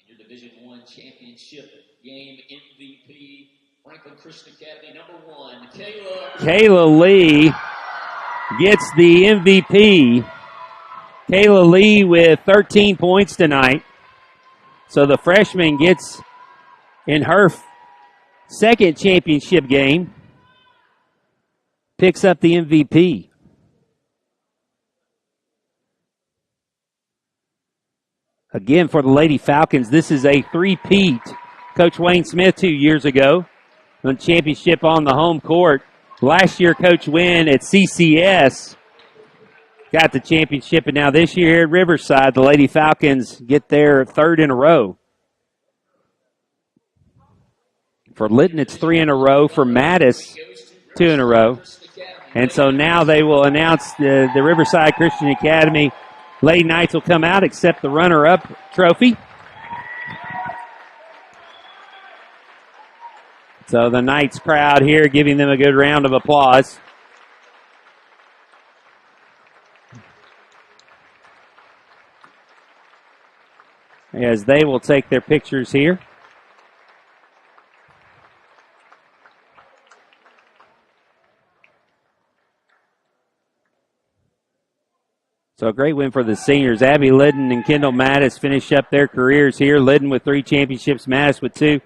Your Division I championship game MVP, Franklin Christian Academy, number 1, Kayla Lee gets the MVP. Kayla Lee with 13 points tonight. So the freshman gets in her second championship game, picks up the MVP. Again, for the Lady Falcons, this is a three-peat. Coach Wayne Smith 2 years ago won the championship on the home court. Last year, Coach Wynn at CCS got the championship, and now this year here at Riverside, the Lady Falcons get their third in a row. For Litton, it's 3 in a row. For Mattis, 2 in a row. And so now they will announce the Riverside Christian Academy Lady Knights will come out, accept the runner-up trophy. So the Knights crowd here giving them a good round of applause. As they will take their pictures here. So a great win for the seniors. Abby Liddon and Kendall Mattis finish up their careers here. Liddon with 3 championships, Mattis with 2.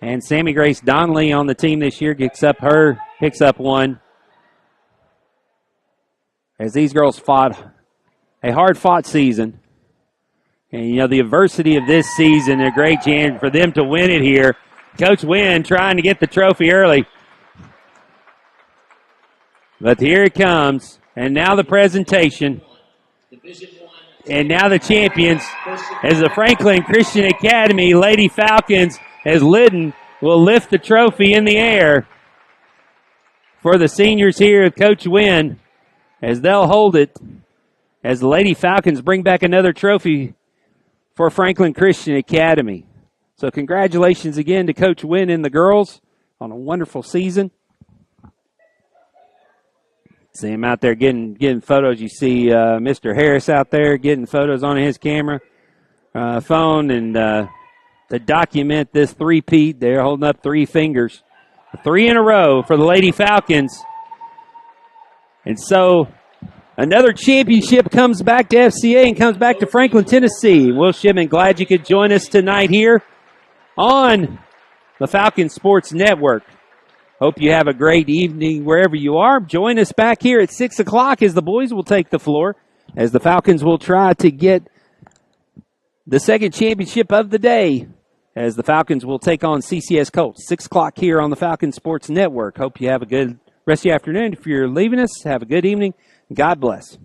And Sammy Grace Donnelly on the team this year picks up 1. As these girls fought a hard-fought season. And, you know, the adversity of this season, a great chance for them to win it here. Coach Wynn trying to get the trophy early. But here it comes. And now the presentation. And now the champions as the Franklin Christian Academy Lady Falcons, as Liddon will lift the trophy in the air for the seniors here of Coach Wynn, as they'll hold it as the Lady Falcons bring back another trophy for Franklin Christian Academy. So congratulations again to Coach Wynn and the girls on a wonderful season. See him out there getting photos. You see Mr. Harris out there getting photos on his camera phone, and to document this three-peat. They're holding up 3 fingers. 3 in a row for the Lady Falcons. And so another championship comes back to FCA and comes back to Franklin, Tennessee. Will Shipman, glad you could join us tonight here on the Falcon Sports Network. Hope you have a great evening wherever you are. Join us back here at 6 o'clock as the boys will take the floor, as the Falcons will try to get the second championship of the day, as the Falcons will take on CCS Colts. 6 o'clock here on the Falcon Sports Network. Hope you have a good rest of the afternoon. If you're leaving us, have a good evening. God bless.